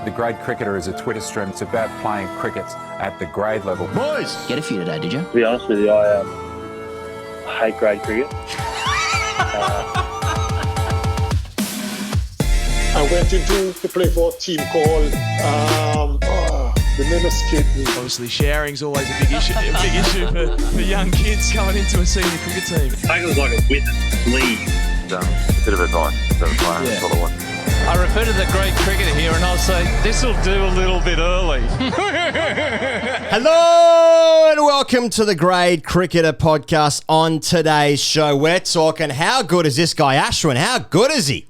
The Grade Cricketer is a Twitter stream. It's about playing cricket at the grade level. Boys! Get a few today, did you? To be honest with you, I hate grade cricket. I went into to play for a team called the name escaped me. Obviously, sharing's always a big issue, for young kids coming into a senior cricket team. I think it was like a wit sleeve. A bit of advice to the player. That's all I want. I refer to the great cricketer here and I'll say, this'll do a little bit early. Hello and welcome to the Grade Cricketer podcast. On today's show, we're talking how good is this guy Ashwin? How good is he?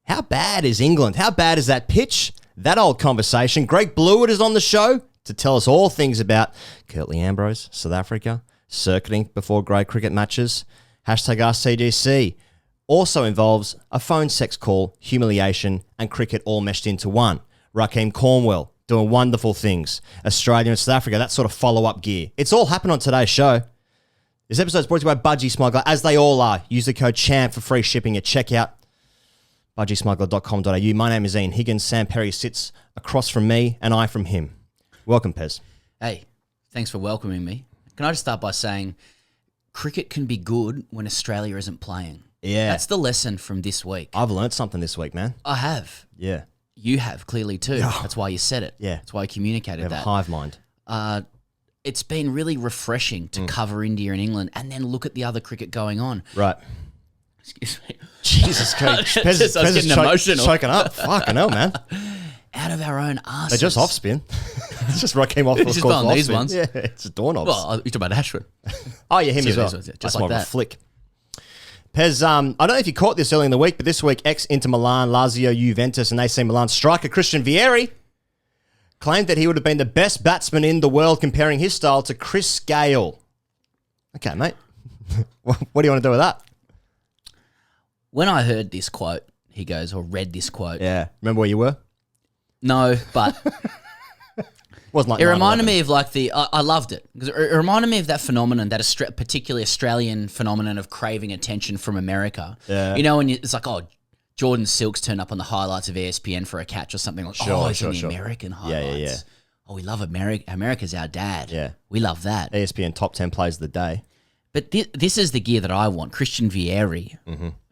How bad is England? How bad is that pitch? That old conversation. Greg Blewett is on the show to tell us all things about Curtly Ambrose, South Africa, circuiting before grade cricket matches, #RCGC. Also involves a phone sex call, humiliation, and cricket all meshed into one. Rahkeem Cornwall doing wonderful things. Australia and South Africa, that sort of follow-up gear. It's all happened on today's show. This episode is brought to you by Budgie Smuggler, as they all are. Use the code CHAMP for free shipping at checkout. budgiesmuggler.com.au. My name is Ian Higgins. Sam Perry sits across from me and I from him. Welcome, Pez. Hey, thanks for welcoming me. Can I just start by saying cricket can be good when Australia isn't playing? Yeah. That's the lesson from this week. I've learned something this week, man. I have. Yeah. You have, clearly, too. That's why you said it. Yeah. That's why you communicated We have that. a hive mind. It's been really refreshing to cover India and England and then look at the other cricket going on. Right. Excuse me. Jesus Christ. I was getting emotional. Choking up. Fucking hell, man. Out of our own arses. They just off spin. It's just Rahkeem off. Just on these spin. ones. Yeah, it's a doorknobs. Well, you're talking about Ashwin. Oh, yeah, him See as well. these ones, yeah, just That's like more of a that. flick. Pez, I don't know if you caught this early in the week, but this week, ex-Inter Milan, Lazio, Juventus, and AC Milan striker Christian Vieri claimed that he would have been the best batsman in the world, comparing his style to Chris Gayle. Okay, mate. What do you want to do with that? When I heard this quote, he goes, or read this quote. Yeah. Remember where you were? No, but Wasn't like it 9/11. reminded me of like I loved it because it reminded me of that phenomenon, that particularly Australian phenomenon of craving attention from America. Yeah. You know, when it's like, oh, Jordan Silks turned up on the highlights of ESPN for a catch or something. Like, it's in the American highlights. Yeah. Oh, we love America. America's our dad. Yeah. We love that. ESPN top 10 plays of the day. But this is the gear that I want. Christian Vieri,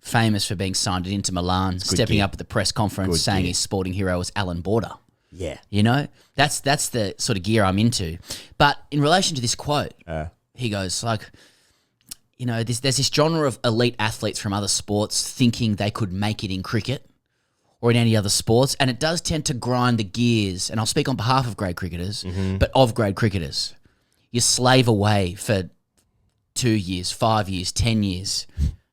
famous for being signed into Milan, stepping gear. up at the press conference Good saying gear. his sporting hero was Alan Border. Yeah. You know, that's the sort of gear I'm into. But in relation to this quote, he goes like, you know, there's this genre of elite athletes from other sports thinking they could make it in cricket or in any other sports, and it does tend to grind the gears. And I'll speak on behalf of grade cricketers, but of grade cricketers, you slave away for 2 years, 5 years, 10 years.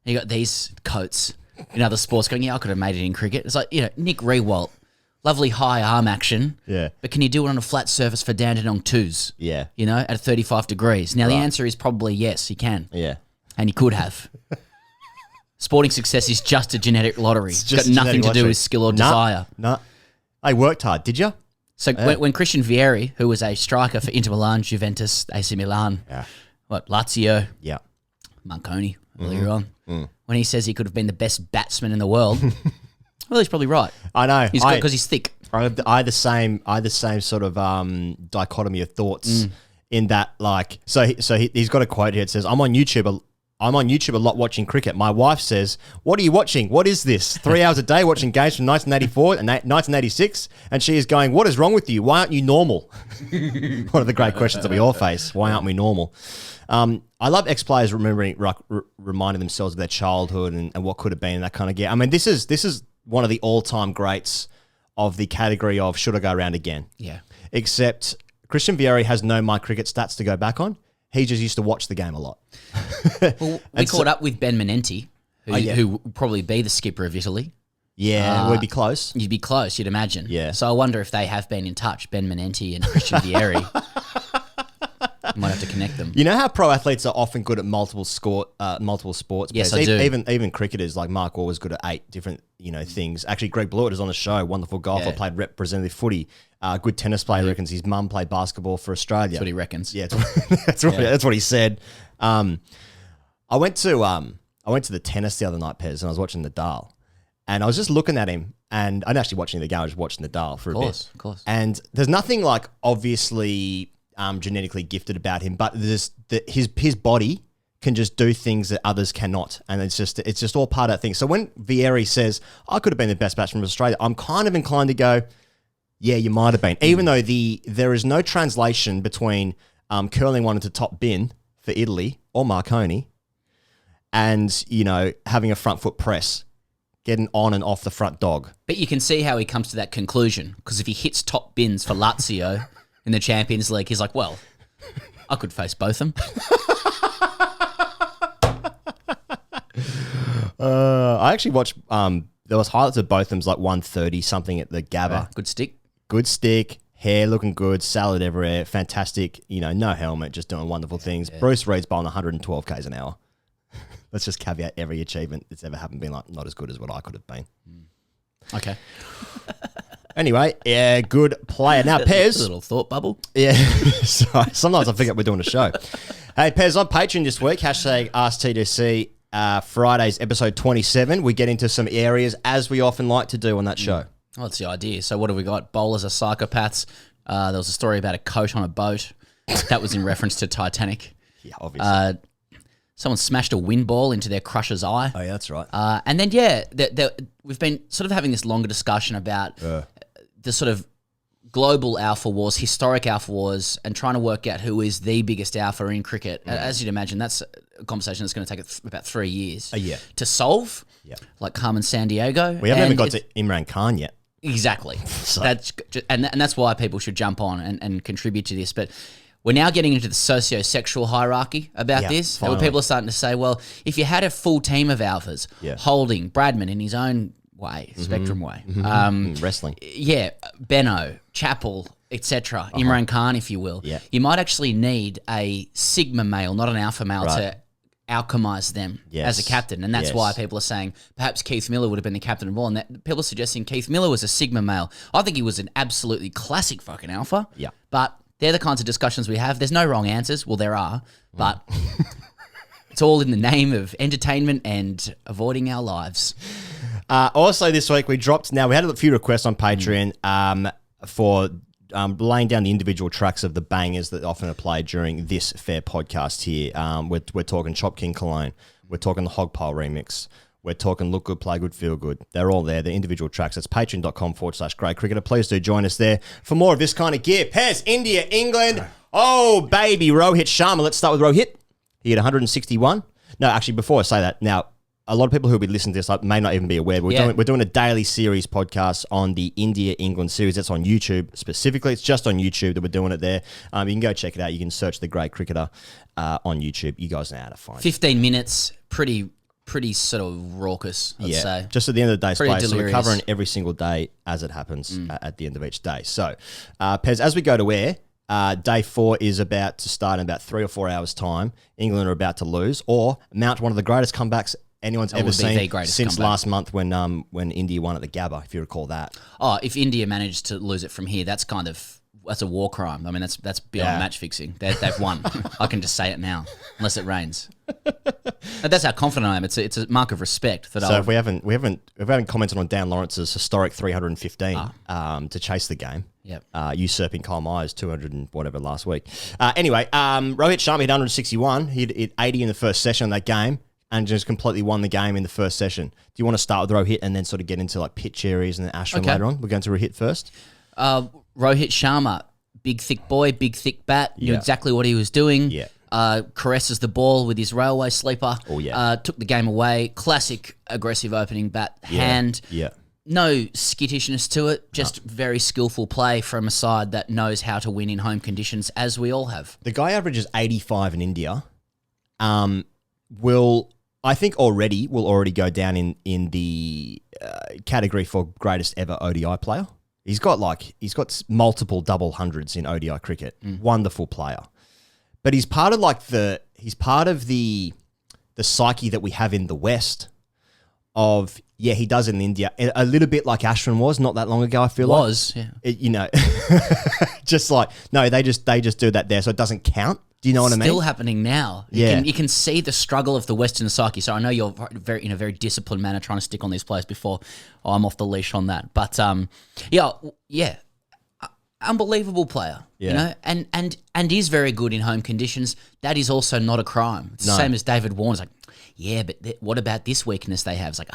You got these coats in other sports going, yeah, I could have made it in cricket. It's like, you know, Nick Rewalt. Lovely high arm action. Yeah. But can you do it on a flat surface for Dandenong 2s? Yeah. You know, at 35 degrees. Now, the answer is probably yes, you can. Yeah. And you could have. Sporting success is just a genetic lottery. It's got just a nothing genetic to do lottery. with skill or desire. No. I worked hard, did you? So when Christian Vieri, who was a striker for Inter Milan, Juventus, AC Milan, Lazio, Yeah. Marconi earlier on, when he says he could have been the best batsman in the world, well, he's probably right. I know. He's good because he's thick. I had the same sort of dichotomy of thoughts in that, like, he's got a quote here. It says, I'm on YouTube a lot watching cricket. My wife says, what are you watching? What is this? 3 hours a day watching games from 1984 and 1986? And she is going, what is wrong with you? Why aren't you normal? One of the great questions that we all face. Why aren't we normal? I love ex-players reminding themselves of their childhood and what could have been and that kind of gear. I mean, this is one of the all-time greats of the category of should I go around again? Yeah. Except Christian Vieri has no My Cricket stats to go back on. He just used to watch the game a lot. Well, we caught up with Ben Menenti, who would probably be the skipper of Italy. Yeah, we'd be close. You'd be close, you'd imagine. Yeah. So I wonder if they have been in touch, Ben Menenti and Christian Vieri. Might have to connect them. You know how pro athletes are often good at multiple sports? Yes, Pez? I do. Even cricketers like Mark Waugh was good at 8 different things. Actually, Greg Blewett is on the show. Wonderful golfer, played representative footy. Good tennis player. Reckons his mum played basketball for Australia. That's what he reckons. Yeah, that's what he said. I went to the tennis the other night, Pez, and I was watching Nadal, and I was just looking at him. And I didn't actually watch any of the game. I was watching Nadal for a bit. Of course. And there's nothing like obviously genetically gifted about him, but there's his body can just do things that others cannot, and it's just all part of that thing. So when Vieri says I could have been the best batsman of Australia, I'm kind of inclined to go, yeah, you might have been, even though there is no translation between curling one into top bin for Italy or Marconi, and having a front foot press, getting on and off the front dog. But you can see how he comes to that conclusion, because if he hits top bins for Lazio in the Champions League, he's like, well, I could face both of them. I actually watched. There was highlights of both of them, like 130 something at the Gabba. Good stick. Hair looking good, salad everywhere, fantastic. No helmet, just doing wonderful things. Bruce Reed's bowling 112 k's an hour. Let's just caveat every achievement that's ever happened being like not as good as what I could have been. Okay. Anyway, yeah, good player. Now, Pez. A little thought bubble. Yeah. Sorry. Sometimes I forget we're doing a show. Hey, Pez, on Patreon this week, #AskTDC. Friday's episode 27. We get into some areas as we often like to do on that show. Oh, that's the idea. So what have we got? Bowlers are psychopaths. There was a story about a coat on a boat. That was in reference to Titanic. Yeah, obviously. Someone smashed a wind ball into their crusher's eye. Oh, yeah, that's right. And then, we've been sort of having this longer discussion about the sort of global alpha wars, historic alpha wars, and trying to work out who is the biggest alpha in cricket. As you'd imagine, that's a conversation that's going to take about 3 years to solve, like Carmen San Diego. We haven't even got to Imran Khan yet. Exactly. That's why people should jump on and contribute to this. But we're now getting into the socio-sexual hierarchy about this. Where people are starting to say, well, if you had a full team of alphas, Holding, Bradman in his own way, spectrum way. Wrestling. Yeah, Benno, Chappell, etc., Imran Khan, if you will. Yeah. You might actually need a sigma male, not an alpha male, to alchemize them as a captain. And that's why people are saying perhaps Keith Miller would have been the captain of all. And that people are suggesting Keith Miller was a sigma male. I think he was an absolutely classic fucking alpha. Yeah. But they're the kinds of discussions we have. There's no wrong answers. Well, there are, but it's all in the name of entertainment and avoiding our lives. Also this week we had a few requests on Patreon for laying down the individual tracks of the bangers that often are played during this fair podcast here. We're talking Chop King Cologne. We're talking the Hogpile remix. We're talking Look Good, Play Good, Feel Good. They're all there. They're individual tracks. That's patreon.com/Grey Cricketer. Please do join us there for more of this kind of gear. Pez, India, England. Oh, baby, Rohit Sharma. Let's start with Rohit. He had 161. No, actually, before I say that, now, a lot of people who will be listening to this may not even be aware. We're doing a daily series podcast on the India-England series. That's on YouTube specifically. It's just on YouTube that we're doing it there. You can go check it out. You can search The Grey Cricketer on YouTube. You guys know how to find it. 15 minutes, pretty sort of raucous, I'd say. Just at the end of the day, Pretty so we're delirious. covering every single day as it happens at the end of each day. So, Pez, as we go to air, day 4 is about to start in about 3 or 4 hours' time. England are about to lose or mount one of the greatest comebacks anyone's ever seen since last month when India won at the Gabba, if you recall that. Oh, if India managed to lose it from here, that's a war crime. I mean, that's beyond match fixing. They've won. I can just say it now, unless it rains. But that's how confident I am. It's a mark of respect. If we haven't commented on Dan Lawrence's historic 315 to chase the game. Yep. Usurping Kyle Myers 200 and whatever last week. Anyway, Rohit Sharma hit 161. He hit 80 in the first session of that game and just completely won the game in the first session. Do you want to start with Rohit and then sort of get into like pitch areas and then Ashwin later on? We're going to Rohit first. Rohit Sharma, big thick boy, big thick bat, knew exactly what he was doing. Yeah. Caresses the ball with his railway sleeper. Oh, yeah. Took the game away. Classic aggressive opening bat hand. Yeah. No skittishness to it, just very skillful play from a side that knows how to win in home conditions, as we all have. The guy averages 85 in India. Will already go down in the category for greatest ever ODI player. He's got multiple double hundreds in ODI cricket. Wonderful player. But he's part of the psyche that we have in the West of, he does it in India. A little bit like Ashwin was not that long ago, I feel was, just like, no, they just do that there, so it doesn't count Do you know what I mean? Still happening now. Yeah. You can see the struggle of the Western psyche. So I know you're in a very disciplined manner trying to stick on these players before I'm off the leash on that. But unbelievable player. Yeah. You know, and is very good in home conditions. That is also not a crime. It's the same as David Warner's like, yeah, but what about this weakness they have? It's like,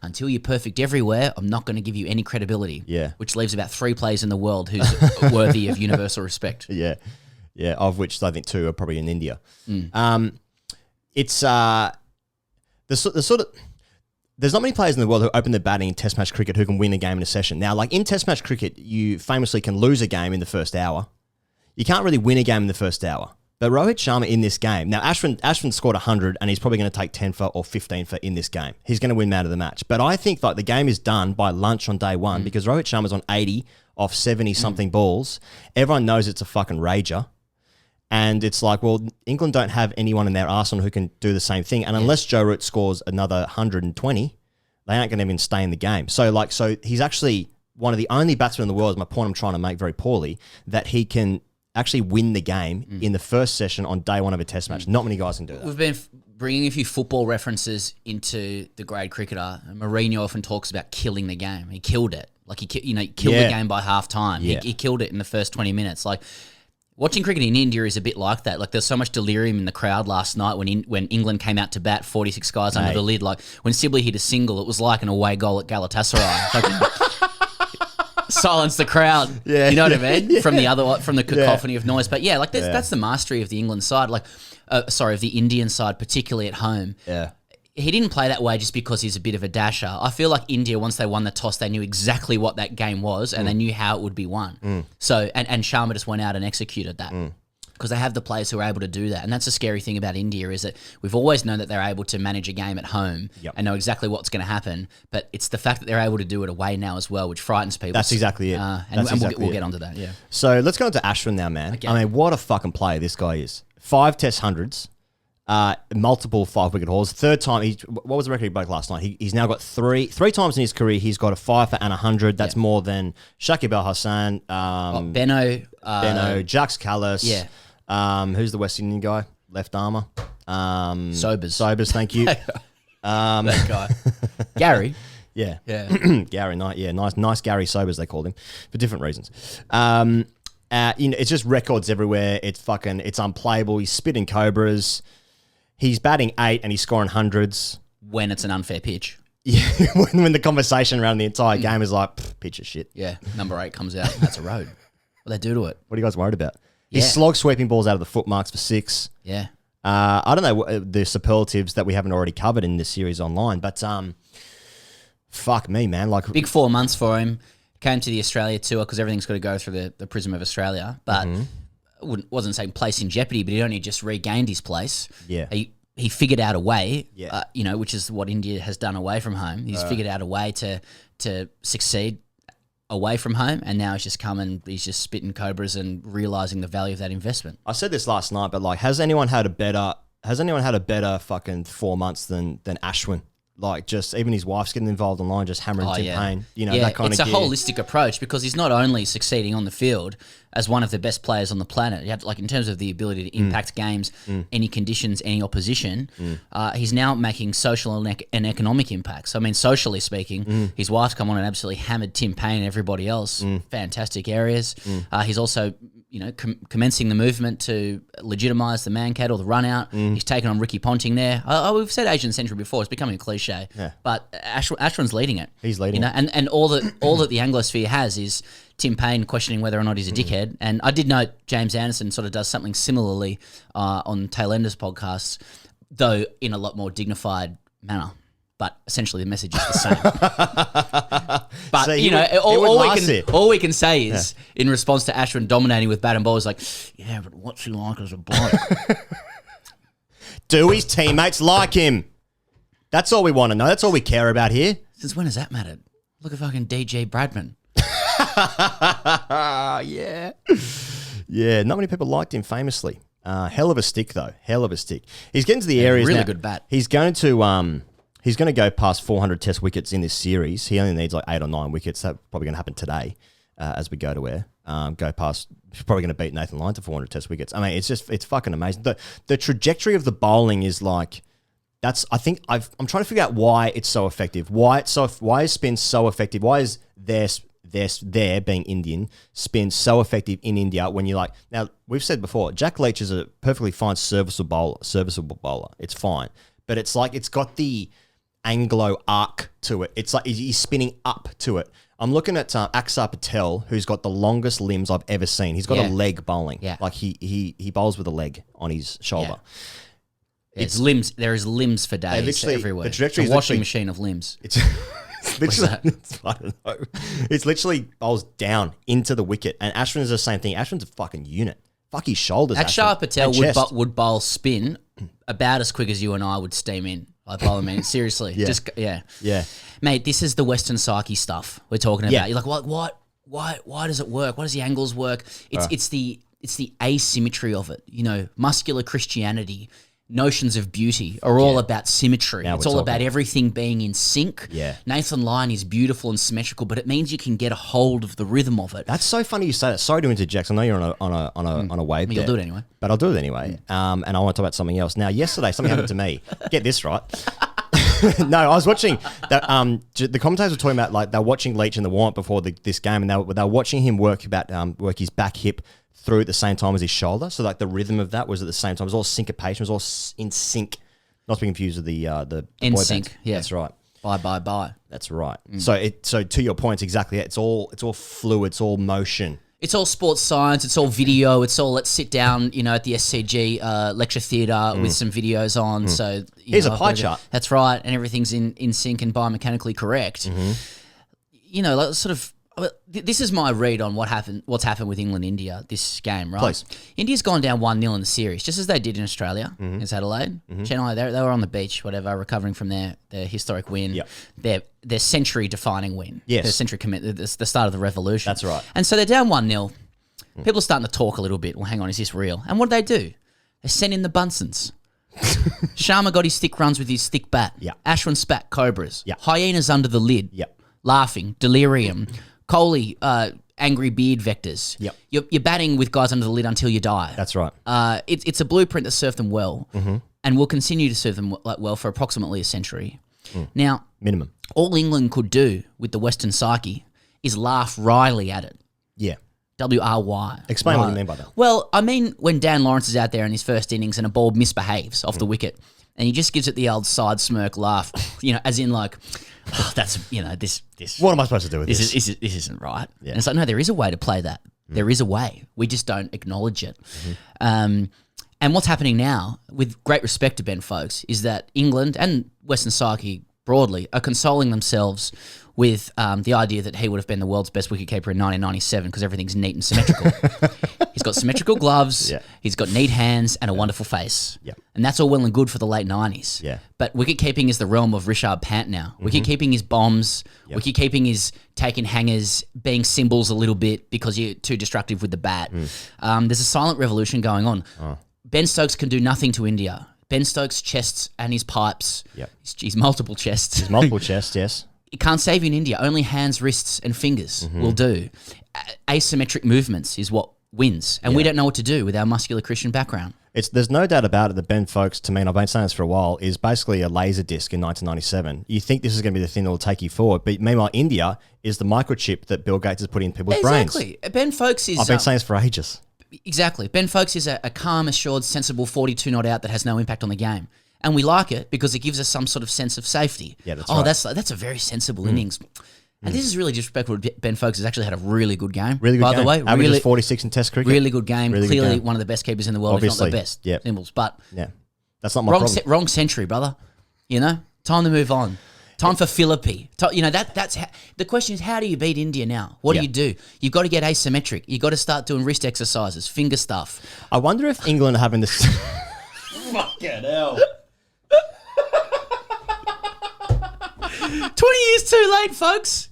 until you're perfect everywhere, I'm not going to give you any credibility. Yeah. Which leaves about 3 players in the world who's worthy of universal respect. Yeah. Yeah, of which I think 2 are probably in India. It's the sort of... There's not many players in the world who open their batting in Test match cricket who can win a game in a session. Now, like in Test match cricket, you famously can lose a game in the first hour. You can't really win a game in the first hour. But Rohit Sharma in this game... Now, Ashwin scored 100 and he's probably going to take 10 for or 15 for in this game. He's going to win man of the match. But I think like the game is done by lunch on day 1 because Rohit Sharma's on 80 off 70-something balls. Everyone knows it's a fucking rager. And it's like, well, England don't have anyone in their arsenal who can do the same thing. And unless Joe Root scores another 120, they aren't going to even stay in the game. So he's actually one of the only batsmen in the world, is my point I'm trying to make very poorly, that he can actually win the game in the first session on day 1 of a Test match. Not many guys can do that. We've been bringing a few football references into the grade cricketer. Mourinho often talks about killing the game. He killed it. Like, he killed the game by half time. Yeah. He killed it in the first 20 minutes. Like, watching cricket in India is a bit like that. Like, there's so much delirium in the crowd last night when England came out to bat, 46 guys under the lid. Like, when Sibley hit a single, it was like an away goal at Galatasaray. Like, silence the crowd. Yeah, you know what I mean? Yeah. From the cacophony of noise. But yeah, like that's the mastery of the England side. Like, of the Indian side, particularly at home. Yeah. He didn't play that way just because he's a bit of a dasher. I feel like India, once they won the toss, they knew exactly what that game was and they knew how it would be won. So, and Sharma just went out and executed that because they have the players who are able to do that. And that's the scary thing about India is that we've always known that they're able to manage a game at home and know exactly what's going to happen. But it's the fact that they're able to do it away now as well, which frightens people. That's exactly it. We'll get onto that, yeah. So let's go into Ashwin now, man. Okay. I mean, what a fucking player this guy is. 5 Test hundreds. Multiple 5-wicket hauls. Third time, what was the record he broke last night? He's now got three times in his career. He's got a 5 for and 100. That's more than Shakib Al Hassan, Benno, Jacques Callis. Yeah. Who's the West Indian guy? Left armour. Sobers. Thank you. That guy, Gary. Yeah. Gary Knight. Yeah, nice Gary Sobers they called him for different reasons. It's just records everywhere. It's unplayable. He's spitting cobras. He's batting 8 and he's scoring hundreds. When it's an unfair pitch. Yeah, when the conversation around the entire game is like, pitch of shit. Yeah, number 8 comes out. That's a road. What do they do to it? What are you guys worried about? Yeah. He's slog sweeping balls out of the foot marks for 6. Yeah. I don't know the superlatives that we haven't already covered in this series online, but fuck me, man. Like, big 4 months for him. Came to the Australia tour because everything's got to go through the prism of Australia, but wasn't saying place in jeopardy, but he only just regained his place. Yeah. He figured out a way, which is what India has done away from home. He's figured out a way to succeed away from home, and now he's just come and he's just spitting cobras and realising the value of that investment. I said this last night, but like, has anyone had a better fucking 4 months than Ashwin? Like, just even his wife's getting involved online, just hammering Tim Payne. That kind of It's a holistic approach because he's not only succeeding on the field as one of the best players on the planet, you have to, like, in terms of the ability to impact games, any conditions, any opposition, he's now making social and economic impacts. I mean, socially speaking, his wife's come on and absolutely hammered Tim Payne and everybody else. Fantastic areas. He's also commencing the movement to legitimise the man cat or the run out. He's taken on Ricky Ponting there. We've said Asian century before; it's becoming a cliche. Yeah. But Ashwin's leading it. He's leading it. And all that the Anglosphere has is Tim Payne questioning whether or not he's a dickhead. And I did note James Anderson sort of does something similarly on Tailenders podcasts, though in a lot more dignified manner. But essentially, the message is the same. But so all we can say is, in response to Ashwin dominating with bat and ball, is like, yeah, but what's he like as a bloke? Do his teammates like him? That's all we want to know. That's all we care about here. Since when has that mattered? Look at fucking DJ Bradman. Yeah. Not many people liked him famously. Hell of a stick though. Hell of a stick. He's getting to the areas really now. Good bat. He's going to go past 400 Test wickets in this series. He only needs like 8 or 9 wickets. That's probably going to happen today. as we go to air. Go past, probably going to beat Nathan Lyon to 400 Test wickets. I mean, it's fucking amazing. The trajectory of the bowling is like, I'm trying to figure out why it's so effective. Why is spin so effective? Why is their being Indian spin so effective in India when you're like, now we've said before, Jack Leach is a perfectly fine serviceable bowler. It's fine, but it's like it's got the Anglo arc to it. It's like he's spinning up to it. I'm looking at Axar Patel, who's got the longest limbs I've ever seen. He's got a leg bowling. Yeah. Like he bowls with a leg on his shoulder. Yeah. It's limbs. There is limbs for days everywhere. The trajectory is a washing machine of limbs. It's literally, I don't know. It's literally bowls down into the wicket. And Ashwin is the same thing. Ashwin's a fucking unit. Fuck his shoulders. Axar Patel would bowl spin about as quick as you and I would steam in. Like bowl him in. Seriously. Yeah. Mate, this is the Western psyche stuff we're talking about. You're like, why does it work? Why does the angles work? It's the asymmetry of it. You know, muscular Christianity, notions of beauty are all about symmetry. It's all about everything being in sync. Yeah. Nathan Lyon is beautiful and symmetrical, but it means you can get a hold of the rhythm of it. That's so funny you say that. Sorry to interject. I know you're on a wave. You'll do it anyway. But I'll do it anyway. And I want to talk about something else. Now, yesterday something happened to me. Get this right. No, I was watching that. The commentators were talking about like they're watching Leach in the warm-up before this game, and they were watching him work his back hip through at the same time as his shoulder. So like the rhythm of that was at the same time. It was all syncopation. It was all in sync. Not to be confused with the in boy sync. band. Yeah, that's right. Bye. That's right. So to your point, exactly. It's all fluid. It's all motion. It's all sports science. It's all video. It's all let's sit down, at the SCG lecture theatre with some videos on. So here's a pie chart. That's right, and everything's in sync and biomechanically correct. Like sort of. This is my read on what's happened with England-India this game, right? Please. India's gone down 1-0 in the series, just as they did in Australia, against Adelaide. Chennai, they were on the beach, whatever, recovering from their historic win, their century-defining win. Yes. Their century commit, the start of the revolution. That's right. And so they're down 1-0. People are starting to talk a little bit. Well, hang on, is this real? And what do? They send in the Bunsons. Sharma got his thick runs with his thick bat. Yeah. Ashwin spat cobras. Yeah. Hyenas under the lid. Yeah. Laughing, delirium. Kohli, angry beard vectors. Yep. You're batting with guys under the lid until you die. That's right. It's a blueprint that served them well, and will continue to serve them well for approximately a century. Now, minimum. All England could do with the Western psyche is laugh wryly at it. Yeah. WRY. Explain what you mean by that. Well, I mean when Dan Lawrence is out there in his first innings and a ball misbehaves off the wicket, and he just gives it the old side smirk laugh, as in like, oh, that's this. What am I supposed to do with this? This isn't right. Yeah. And it's like, no, there is a way to play that. There is a way. We just don't acknowledge it. And what's happening now, with great respect to Ben Foakes, is that England and Western psyche broadly are consoling themselves with the idea that he would have been the world's best wicketkeeper in 1997 because everything's neat and symmetrical. He's got symmetrical gloves, he's got neat hands and a wonderful face. And that's all well and good for the late 90s. But wicketkeeping is the realm of Rishabh Pant now. Wicketkeeping is bombs. Wicketkeeping is taking hangers, being symbols a little bit because you're too destructive with the bat. There's a silent revolution going on. Ben Stokes can do nothing to India. Ben Stokes' chests and his pipes, his multiple chests. His multiple chests, yes. It can't save you in India. Only hands, wrists, and fingers will do. Asymmetric movements is what wins, and we don't know what to do with our muscular Christian background. There's no doubt about it that Ben Foakes, to me, and I've been saying this for a while, is basically a laser disc in 1997. You think this is going to be the thing that will take you forward, but meanwhile, India is the microchip that Bill Gates has put in people's brains. Exactly. Ben Foakes is... I've been saying this for ages. Exactly. Ben Foakes is a calm, assured, sensible 42 not out that has no impact on the game. And we like it because it gives us some sort of sense of safety. Yeah, that's right. That's a very sensible innings. And this is really disrespectful. Ben Foakes has actually had a really good game. Really good by game. the way. Averages 46 in Test cricket. Really good game. Really Clearly good game. one of the best keepers in the world, Obviously. if not the best. Yep. Symbols. But that's not my problem. Wrong century, brother. Time to move on. Time for Philippi. That's the question is, how do you beat India now? What do you do? You've got to get asymmetric. You've got to start doing wrist exercises, finger stuff. I wonder if England are having this... Fucking hell. 20 years too late, folks.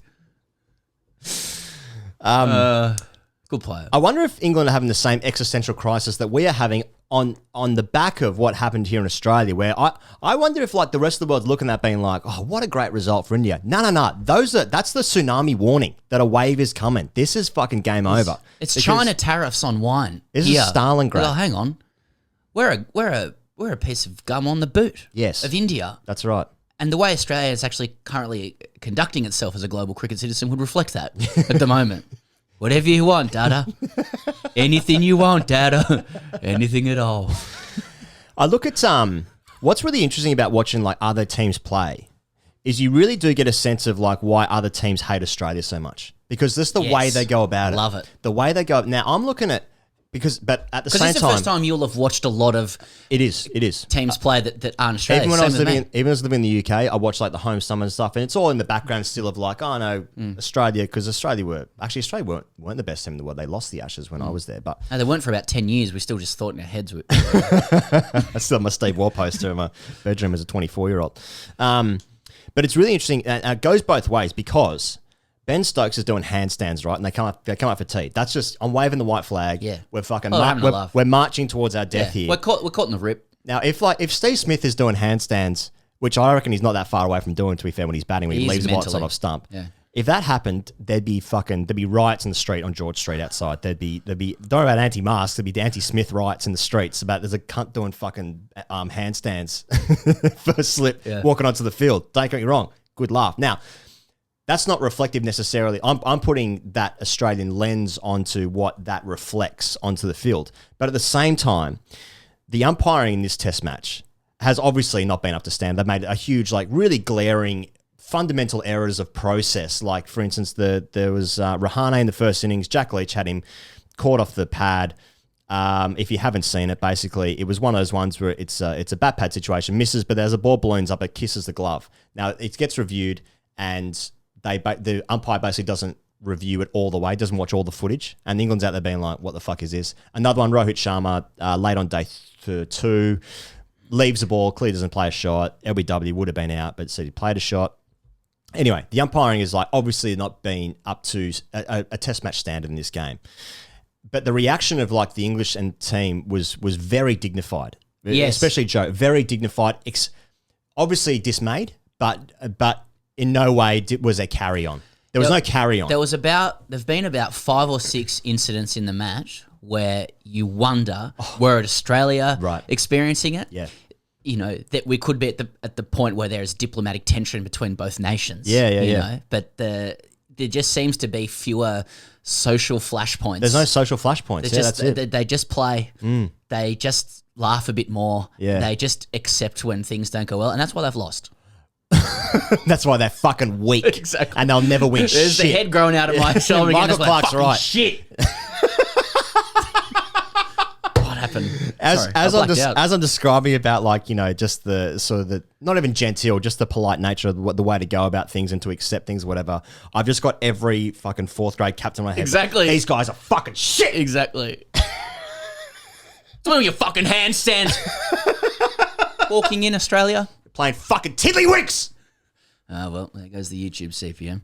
Good player. I wonder if England are having the same existential crisis that we are having on the back of what happened here in Australia, where I wonder if like the rest of the world's looking at that being like, oh, what a great result for India. No. That's the tsunami warning that a wave is coming. This is fucking game over. It's China tariffs on wine. This is Stalingrad. Well, hang on. We're a piece of gum on the boot. Yes. Of India. That's right. And the way Australia is actually currently conducting itself as a global cricket citizen would reflect that at the moment. Whatever you want, Dada. Anything you want, Dada. Anything at all. I look at what's really interesting about watching like other teams play is you really do get a sense of like why other teams hate Australia so much. Because this is the way they go about it. Love it. The way they go. Now I'm looking at but at the same time, it's the first time you'll have watched a lot of it is teams play that aren't Australian. Even when I was living in the UK, I watched like the home summer and stuff, and it's all in the background still of like, oh no, Australia, because Australia weren't the best team in the world. They lost the Ashes when I was there, but no, they weren't for about 10 years. We still just thought in our heads. I still have my Steve Waugh poster in my bedroom as a 24-year-old. But it's really interesting. It goes both ways because Ben Stokes is doing handstands, right? And they come up for tea. That's just, I'm waving the white flag. Yeah. We're fucking, we're we're marching towards our death here. We're caught in the rip. Now, if Steve Smith is doing handstands, which I reckon he's not that far away from doing, to be fair, when he's batting, when he leaves the white side off stump. Yeah. If that happened, there'd be riots in the street on George Street outside. There'd be don't know about anti-masks, there'd be the anti-Smith riots in the streets about there's a cunt doing fucking handstands first slip walking onto the field. Don't get me wrong, good laugh. Now, that's not reflective necessarily. I'm putting that Australian lens onto what that reflects onto the field. But at the same time, the umpiring in this test match has obviously not been up to standard. They've made a huge, like really glaring fundamental errors of process. Like, for instance, there was Rahane in the first innings. Jack Leach had him caught off the pad. If you haven't seen it, basically, it was one of those ones where it's a bat pad situation. Misses, but there's a ball balloons up, it kisses the glove. Now, it gets reviewed and the umpire basically doesn't review it all the way, doesn't watch all the footage, and England's out there being like, what the fuck is this? Another one, Rohit Sharma, late on day 2, leaves the ball, clearly doesn't play a shot. LBW would have been out, but said he played a shot. Anyway, the umpiring is like obviously not been up to a test match standard in this game. But the reaction of like the English and team was very dignified. Yes. Especially Joe, very dignified, obviously dismayed, but in no way was there carry on. There was no carry on. There've been about 5 or 6 incidents in the match where you wonder, were it Australia experiencing it? Yeah. You know, that we could be at the point where there is diplomatic tension between both nations. Yeah. Know? But there just seems to be fewer social flashpoints. There's no social flashpoints. That's it. They just play. They just laugh a bit more. Yeah. They just accept when things don't go well, and that's why they've lost. That's why they're fucking weak. Exactly. And they'll never win There's shit. the head growing out of my shoulder again. Michael Clark's like, right. Shit. What happened? As I'm describing about like, you know, just the sort of the, not even genteel, just the polite nature of the way to go about things and to accept things, whatever. I've just got every fucking 4th grade captain in my head. Exactly. These guys are fucking shit. Exactly. Doing your fucking handstands. Walking in Australia. Playing fucking tiddlywinks. Well, there goes the YouTube CPM.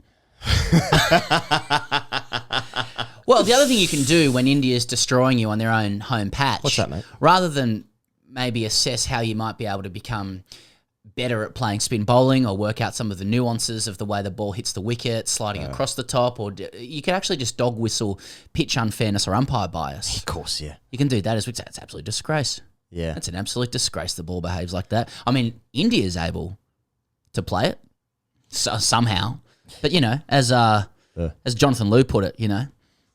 Well, the other thing you can do when India's destroying you on their own home patch... What's that, mate? Rather than maybe assess how you might be able to become better at playing spin bowling or work out some of the nuances of the way the ball hits the wicket, sliding across the top, or you can actually just dog whistle pitch unfairness or umpire bias. Of course, yeah. You can do that as well. It's absolute disgrace. Yeah. It's an absolute disgrace the ball behaves like that. I mean, India is able to play it somehow. But, you know, as Jonathan Liu put it, you know,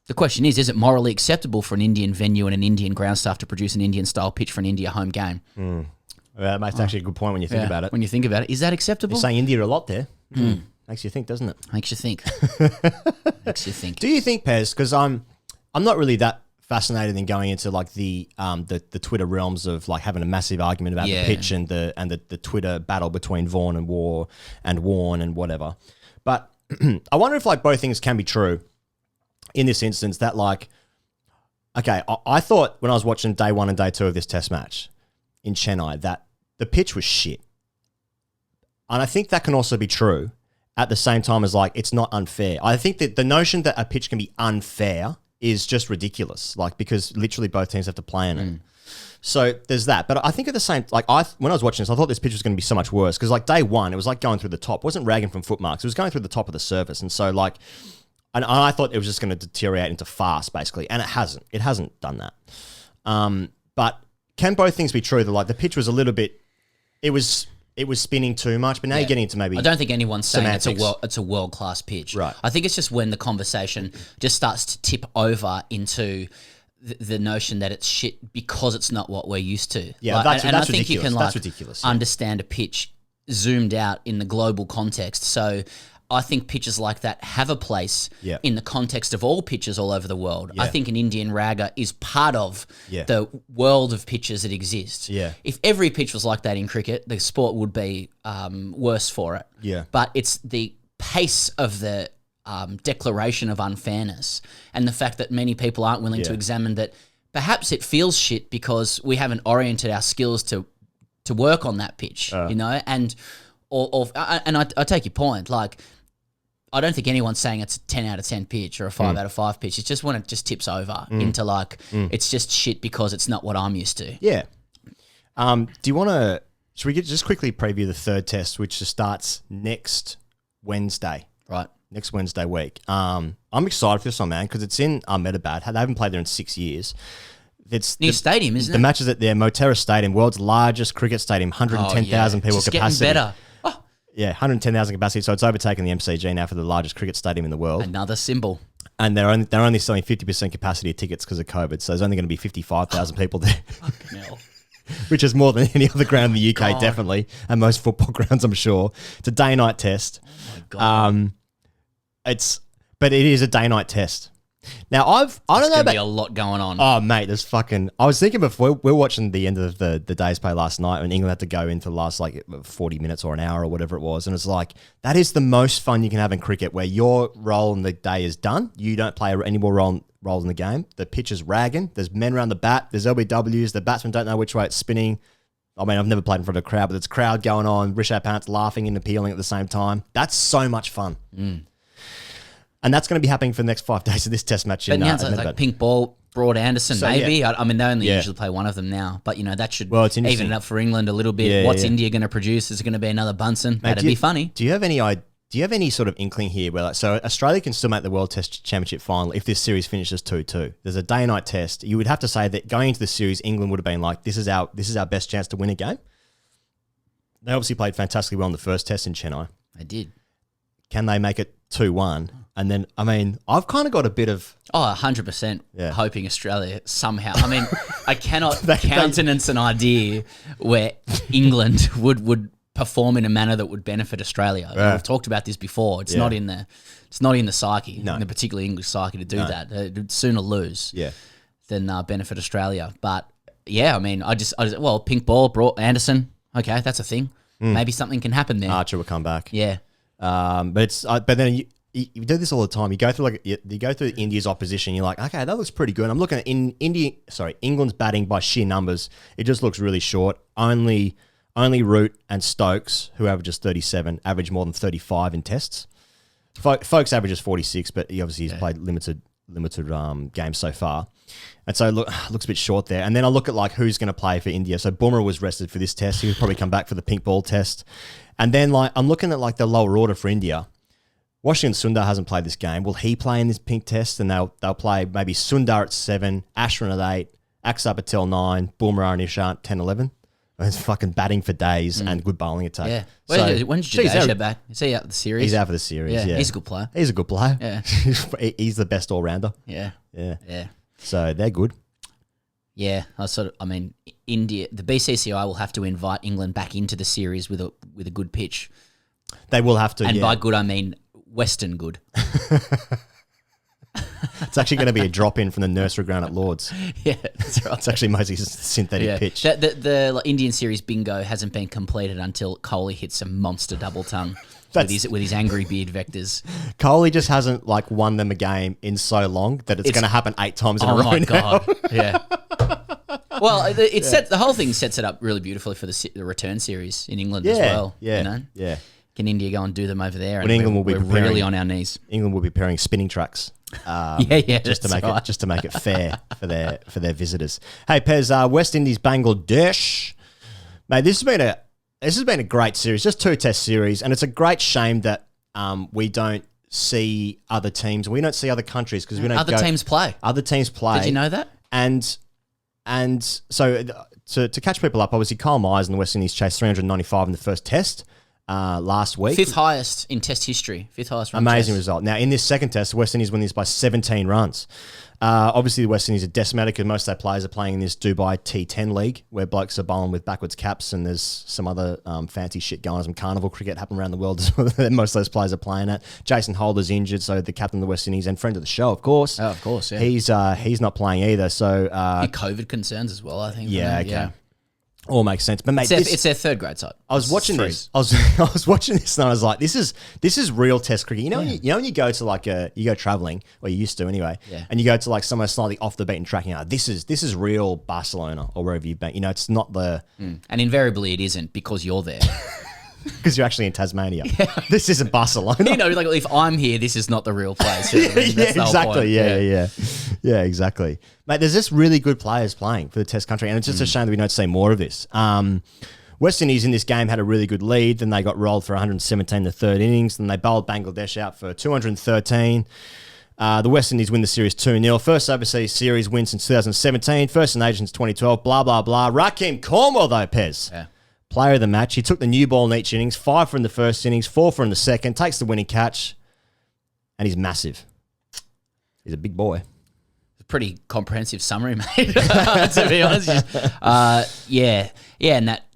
the question is it morally acceptable for an Indian venue and an Indian ground staff to produce an Indian-style pitch for an India home game? Well, that's actually a good point when you think about it. When you think about it. Is that acceptable? You're saying India a lot there. Makes you think, doesn't it? Makes you think. Makes you think. Do you think, Pez, because I'm not really that fascinated in going into like the Twitter realms of like having a massive argument about the pitch and the Twitter battle between Vaughan and Warne and whatever. But I wonder if like both things can be true in this instance, that like, okay, I thought when I was watching day 1 and day 2 of this test match in Chennai that the pitch was shit. And I think that can also be true at the same time as like, it's not unfair. I think that the notion that a pitch can be unfair is just ridiculous, like, because literally both teams have to play in it. So there's that. But I think at the same, when I was watching this, I thought this pitch was going to be so much worse because day one, it was like going through the top. It wasn't ragging from foot marks. It was going through the top of the surface. And so and I thought it was just going to deteriorate into fast basically. And it hasn't. It hasn't done that. But can both things be true? That the pitch was a little bit, it was spinning too much, but now you're getting into maybe I don't think anyone's saying semantics. it's a world-class pitch. Right. I think it's just when the conversation just starts to tip over into the notion that it's shit because it's not what we're used to. Yeah, that's I think ridiculous. you can that's ridiculous. Yeah. understand a pitch zoomed out in the global context. So I think pitches like that have a place in the context of all pitches all over the world. Yeah. I think an Indian ragger is part of Yeah. the world of pitches that exist. Yeah. If every pitch was like that in cricket, the sport would be worse for it. Yeah. But it's the pace of the declaration of unfairness and the fact that many people aren't willing to examine that perhaps it feels shit because we haven't oriented our skills to work on that pitch, and I take your point. I don't think anyone's saying it's a 10 out of 10 pitch or a 5 out of 5 pitch. It's just when it just tips over into it's just shit because it's not what I'm used to. Yeah. Do you want to? Should we just quickly preview the third test, which starts next Wednesday? Right. Next Wednesday week. I'm excited for this one, man, because it's in Ahmedabad. They haven't played there in 6 years. It's New stadium, isn't it? The match is at their Motera Stadium, world's largest cricket stadium, 110,000 people just capacity. Getting better. Yeah, 110,000 capacity. So it's overtaken the MCG now for the largest cricket stadium in the world. Another symbol. And they're only selling 50% capacity of tickets because of COVID. So there's only going to be 55,000 people there. Fucking hell. Which is more than any other ground in the UK, definitely, and most football grounds, I'm sure. It's a day-night test. Oh my God. But it is a day-night test. Now I don't know There's about be a lot going on. Oh mate, there's fucking. I was thinking before we were watching the end of the day's play last night when England had to go into the last 40 minutes or an hour or whatever it was, and it's that is the most fun you can have in cricket, where your role in the day is done. You don't play any more roles in the game. The pitch is ragging. There's men around the bat. There's LBWs. The batsmen don't know which way it's spinning. I mean, I've never played in front of a crowd, but there's a crowd going on. Rishabh Pant's laughing and appealing at the same time. That's so much fun. And that's going to be happening for the next 5 days of this test match. But now it's pink ball, Broad Anderson, So, maybe. yeah. I mean, they only usually play one of them now. But, that should Well, it's interesting. even it up for England a little bit. Yeah, What's yeah. India going to produce? Is it going to be another Bunsen? Mate, That'd be funny. Do you have any sort of inkling here where so Australia can still make the World Test Championship final if this series finishes 2-2? There's a day and night test. You would have to say that going into the series, England would have been this is our best chance to win a game. They obviously played fantastically well in the first test in Chennai. They did. Can they make it 2-1? And then, I've kind of got a bit of... 100% Yeah. hoping Australia somehow. I mean, I cannot countenance an idea where England would perform in a manner that would benefit Australia. Yeah. We've talked about this before. It's Yeah. not in the psyche, No. in the particularly English psyche to do No. that. They'd sooner lose Yeah. than benefit Australia. But yeah, I just pink ball, Broad Anderson. Okay, that's a thing. Maybe something can happen there. Archer will come back. Yeah. But then you do this all the time. You go through India's opposition. You're like, okay, that looks pretty good. I'm looking at England's batting by sheer numbers. It just looks really short. Only Root and Stokes, who averages 37, average more than 35 in tests. Folks averages 46, but he's played limited games so far. And so looks a bit short there. And then I look at who's going to play for India. So Bumrah was rested for this test. He'll probably come back for the pink ball test. And then I'm looking at the lower order for India. Washington Sundar hasn't played this game. Will he play in this pink test? And they'll play maybe Sundar at 7, Ashwin at 8, Axar Patel 9, Bumrah and Ishant 10, 11. He's fucking batting for days and good bowling attack. Yeah. So, When's Jadeja back? Is he out of the series? He's out for the series. Yeah, He's a good player. He's a good player. Yeah. He's the best all rounder. Yeah. Yeah. So they're good. Yeah, India, the BCCI will have to invite England back into the series with a good pitch, They will have to. and yeah. by good I mean Western good. It's actually going to be a drop in from the nursery ground at Lords. Yeah, that's right. It's actually mostly synthetic pitch. The Indian series bingo hasn't been completed until Kohli hits a monster double tongue with his angry beard vectors. Kohli just hasn't won them a game in so long that it's going to happen 8 times in a row. Oh my now. god! Yeah. Well, the whole thing sets it up really beautifully for the return series in England as well. Yeah. You know? Yeah. Can India go and do them over there? When England will be we're preparing- really on our knees. England will be preparing spinning tracks. Just to make it fair for their visitors. Hey Pez, West Indies Bangladesh, mate. This has been a great series, just 2 test series, and it's a great shame that we don't see other teams, we don't see other countries because we don't. Other teams play. Other teams play. Did you know that? And so to catch people up, obviously Kyle Myers and the West Indies chased 395 in the first test last week. 5th highest in test history. 5th highest run Amazing chase. result. Now, in this second test, the West Indies win this by 17 runs. Obviously, the West Indies are decimated because most of their players are playing in this Dubai T10 league where blokes are bowling with backwards caps and there's some other fancy shit going on. Some carnival cricket happening around the world as well that most of those players are playing at. Jason Holder's injured, so the captain of the West Indies and friend of the show, of course. Oh, of course, yeah. He's not playing either. So COVID concerns as well, I think. yeah, okay. All makes sense. But mate, It's their 3rd grade side. I was watching this. I was watching this and I was like, this is real test cricket. You know, when you go to you go traveling, or you used to anyway, and you go to like somewhere slightly off the beaten track, you know, this is real Barcelona or wherever you've been. You know, it's not the And invariably it isn't because you're there. because you're actually in Tasmania. This isn't Barcelona. You know, like if I'm here, this is not the real place. That's the whole exactly. point. Yeah, exactly. Mate, there's just really good players playing for the Test country, and it's just a shame that we don't see more of this. West Indies in this game had a really good lead, then they got rolled for 117 in the 3rd innings, then they bowled Bangladesh out for 213. The West Indies win the series 2-0. First overseas series win since 2017, first in Asian since 2012, blah, blah, blah. Rahkeem Cornwall, though, Pez. Yeah. Player of the match. He took the new ball in each innings, 5 for in the first innings, 4 for in the second, takes the winning catch, and he's massive. He's a big boy. Pretty comprehensive summary, mate, to be honest. And that,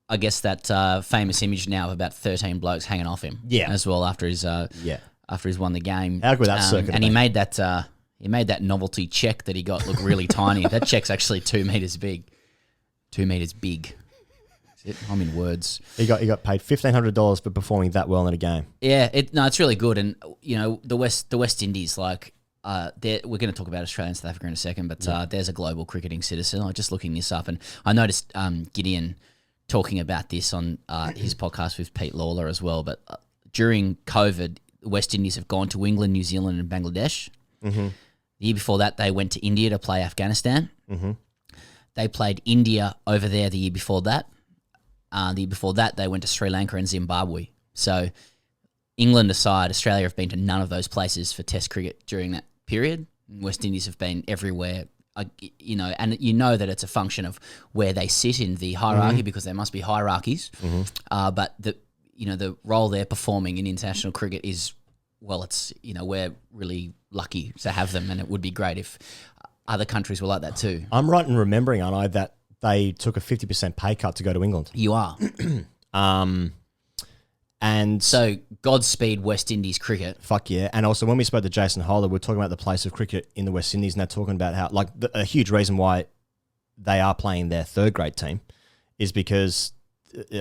I guess that famous image now of about 13 blokes hanging off him as well after he's won the game. How good that circuit and he made that novelty check that he got look really tiny. That check's actually 2 meters big. 2 meters big. I'm in words. He got paid $1,500 for performing that well in a game. Yeah, it's really good, and you know the West Indies, like we're going to talk about Australia and South Africa in a second, but there's a global cricketing citizen. I'm just looking this up, and I noticed Gideon talking about this on his podcast with Pete Lawler as well. But during COVID, the West Indies have gone to England, New Zealand, and Bangladesh. Mm-hmm. The year before that, they went to India to play Afghanistan. Mm-hmm. They played India over there the year before that. The year before that, they went to Sri Lanka and Zimbabwe. So, England aside, Australia have been to none of those places for Test cricket during that period. West Indies have been everywhere, and you know that it's a function of where they sit in the hierarchy because there must be hierarchies. Mm-hmm. But the role they're performing in international cricket is, well, it's we're really lucky to have them, and it would be great if other countries were like that too. I'm right in remembering, aren't I, that they took a 50% pay cut to go to England. You are. And so Godspeed West Indies cricket. Fuck yeah. And also when we spoke to Jason Holder, we're talking about the place of cricket in the West Indies, and they're talking about how a huge reason why they are playing their 3rd grade team is because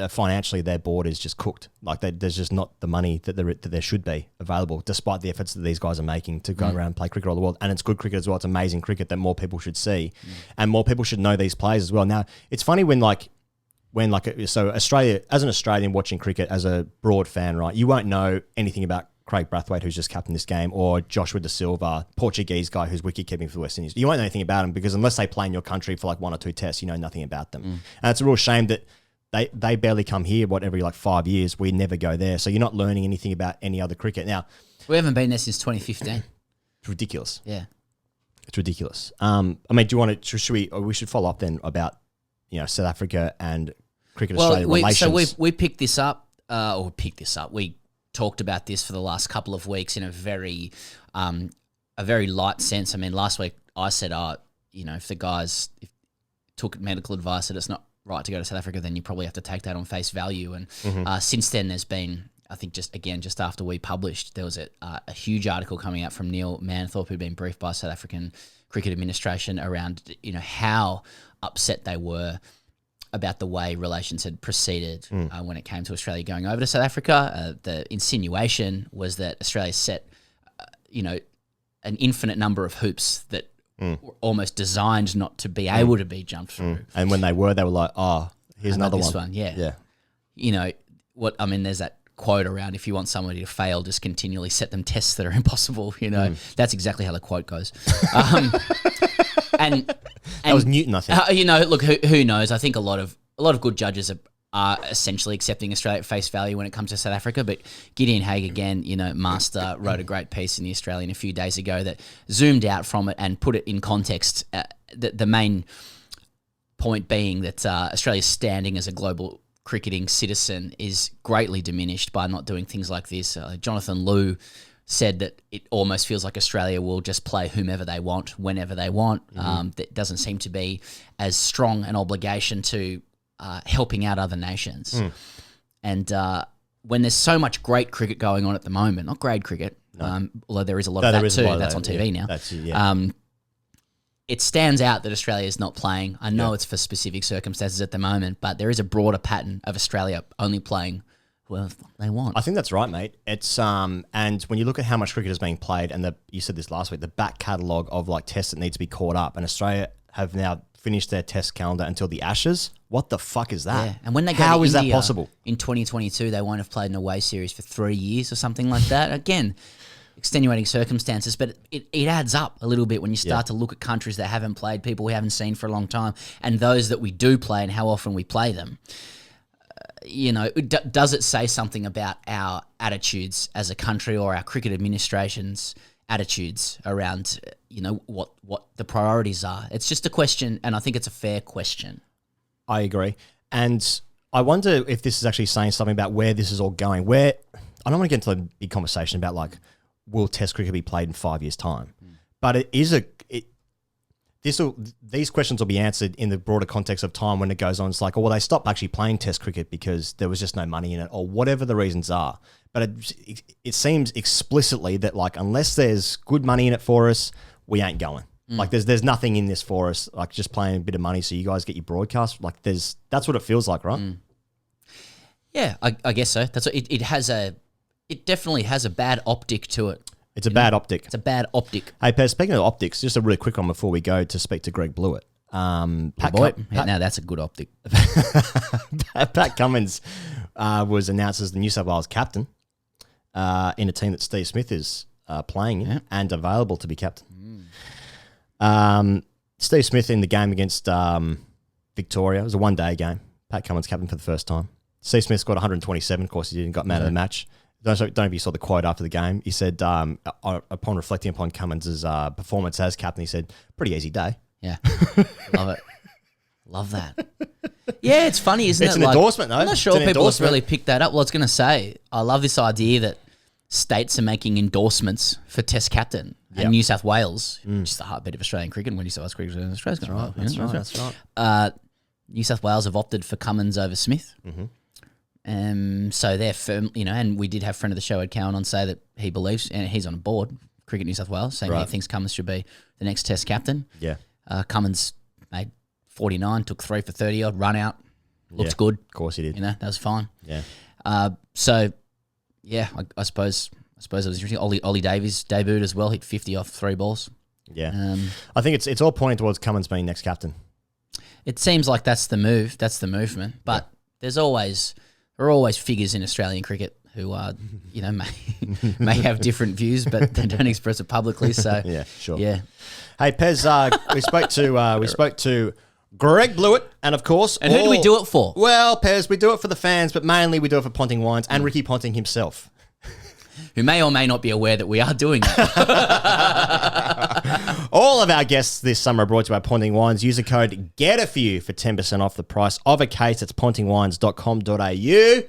financially their board is just cooked. Like there's just not the money that there should be available, despite the efforts that these guys are making to go around and play cricket all the world. And it's good cricket as well. It's amazing cricket that more people should see, and more people should know these players as well. Now it's funny so Australia, as an Australian watching cricket as a broad fan, right? You won't know anything about Craig Brathwaite, who's just captained this game, or Joshua Da Silva, Portuguese guy who's wicket keeping for the West Indies. You won't know anything about them because unless they play in your country for like 1 or 2 tests, you know nothing about them. And it's a real shame that they barely come here, every 5 years. We never go there. So you're not learning anything about any other cricket. Now, we haven't been there since 2015. It's ridiculous. Yeah. It's ridiculous. I mean, do you want to, we should follow up then about, South Africa and Cricket Australia relations. So we picked this up, we talked about this for the last couple of weeks in a very light sense. I mean, last week I said, if the guys took medical advice that it's not right to go to South Africa, then you probably have to take that on face value. And since then, there's been, I think just after we published, there was a huge article coming out from Neil Manthorpe, who'd been briefed by South African Cricket Administration around, how upset they were about the way relations had proceeded when it came to Australia going over to South Africa. The insinuation was that Australia set, an infinite number of hoops that were almost designed not to be able to be jumped through. And when they were like, here's another this one. Yeah. There's that quote around if you want somebody to fail, just continually set them tests that are impossible. That's exactly how the quote goes. And That was Newton, I think. Look, who knows? I think a lot of good judges are essentially accepting Australia at face value when it comes to South Africa. But Gideon Haigh, again, master, wrote a great piece in The Australian a few days ago that zoomed out from it and put it in context. The main point being that Australia's standing as a global cricketing citizen is greatly diminished by not doing things like this. Jonathan Liew said that it almost feels like Australia will just play whomever they want, whenever they want. There doesn't seem to be as strong an obligation to helping out other nations. And when there's so much great cricket going on at the moment, not grade cricket, although there is a lot of that too, that's on TV now. It stands out that Australia is not playing. I know it's for specific circumstances at the moment, but there is a broader pattern of Australia only playing whoever they want. I think that's right, mate. It's and when you look at how much cricket is being played, and you said this last week, the back catalogue of like tests that need to be caught up, and Australia have now finished their test calendar until the Ashes. What the fuck is that? Yeah, and when they go how to is India that possible? In 2022, they won't have played an away series for 3 years or something like that. Again, extenuating circumstances, but it adds up a little bit when you start to look at countries that haven't played, people we haven't seen for a long time, and those that we do play and how often we play them. Does it say something about our attitudes as a country or our cricket administration's attitudes around, what the priorities are? It's just a question, and I think it's a fair question. I agree. And I wonder if this is actually saying something about where this is all going. I don't want to get into a big conversation about like, will Test cricket be played in 5 years' time? But it is these questions will be answered in the broader context of time when it goes on. It's like, they stopped actually playing Test cricket because there was just no money in it, or whatever the reasons are. But it seems explicitly that like, unless there's good money in it for us, we ain't going. Like there's nothing in this for us. Like just playing a bit of money so you guys get your broadcast. Like that's what it feels like, right? Yeah, I guess so. That's what it definitely has a bad optic to it. It's a bad optic. It's a bad optic. Hey, Pez, speaking of optics, just a really quick one before we go to speak to Greg Blewett. Now that's a good optic. Pat Cummins was announced as the New South Wales captain in a team that Steve Smith is playing in and available to be captain. Steve Smith in the game against Victoria. It was a one-day game. Pat Cummins captain for the first time. Steve Smith scored 127. Of course, he didn't got man of the match. Don't know if you saw the quote after the game. He said, upon reflecting upon Cummins' performance as captain, he said, pretty easy day. Yeah. Love it. Love that. Yeah, it's funny, isn't it? It's an endorsement, though. I'm not sure people have really picked that up. Well, I was going to say, I love this idea that states are making endorsements for Test captain. And New South Wales, which is the heartbeat of Australian cricket, and when New South Wales cricket is Australia's going to roll. That's right. New South Wales have opted for Cummins over Smith. So they're firm, and we did have friend of the show, Ed Cowan, on say that he believes, and he's on board, Cricket New South Wales, saying he thinks Cummins should be the next Test captain. Yeah. Cummins made 49, took 3 for 30 odd, run out, looked good. Of course he did. That was fine. Yeah. I suppose it was interesting. Ollie Davies debuted as well, hit 50 off 3 balls. Yeah. I think it's all pointing towards Cummins being next captain. It seems like that's the move. That's the movement. But there are always figures in Australian cricket who are, may have different views, but they don't express it publicly. So yeah, sure. Yeah. Hey Pez, we spoke to Greg Blewett, and of course, who do we do it for? Well, Pez, we do it for the fans, but mainly we do it for Ponting Wines and Ricky Ponting himself, who may or may not be aware that we are doing that. All of our guests this summer are brought to you by Ponting Wines. Use the code GETAFEW for 10% off the price of a case. It's pontingwines.com.au.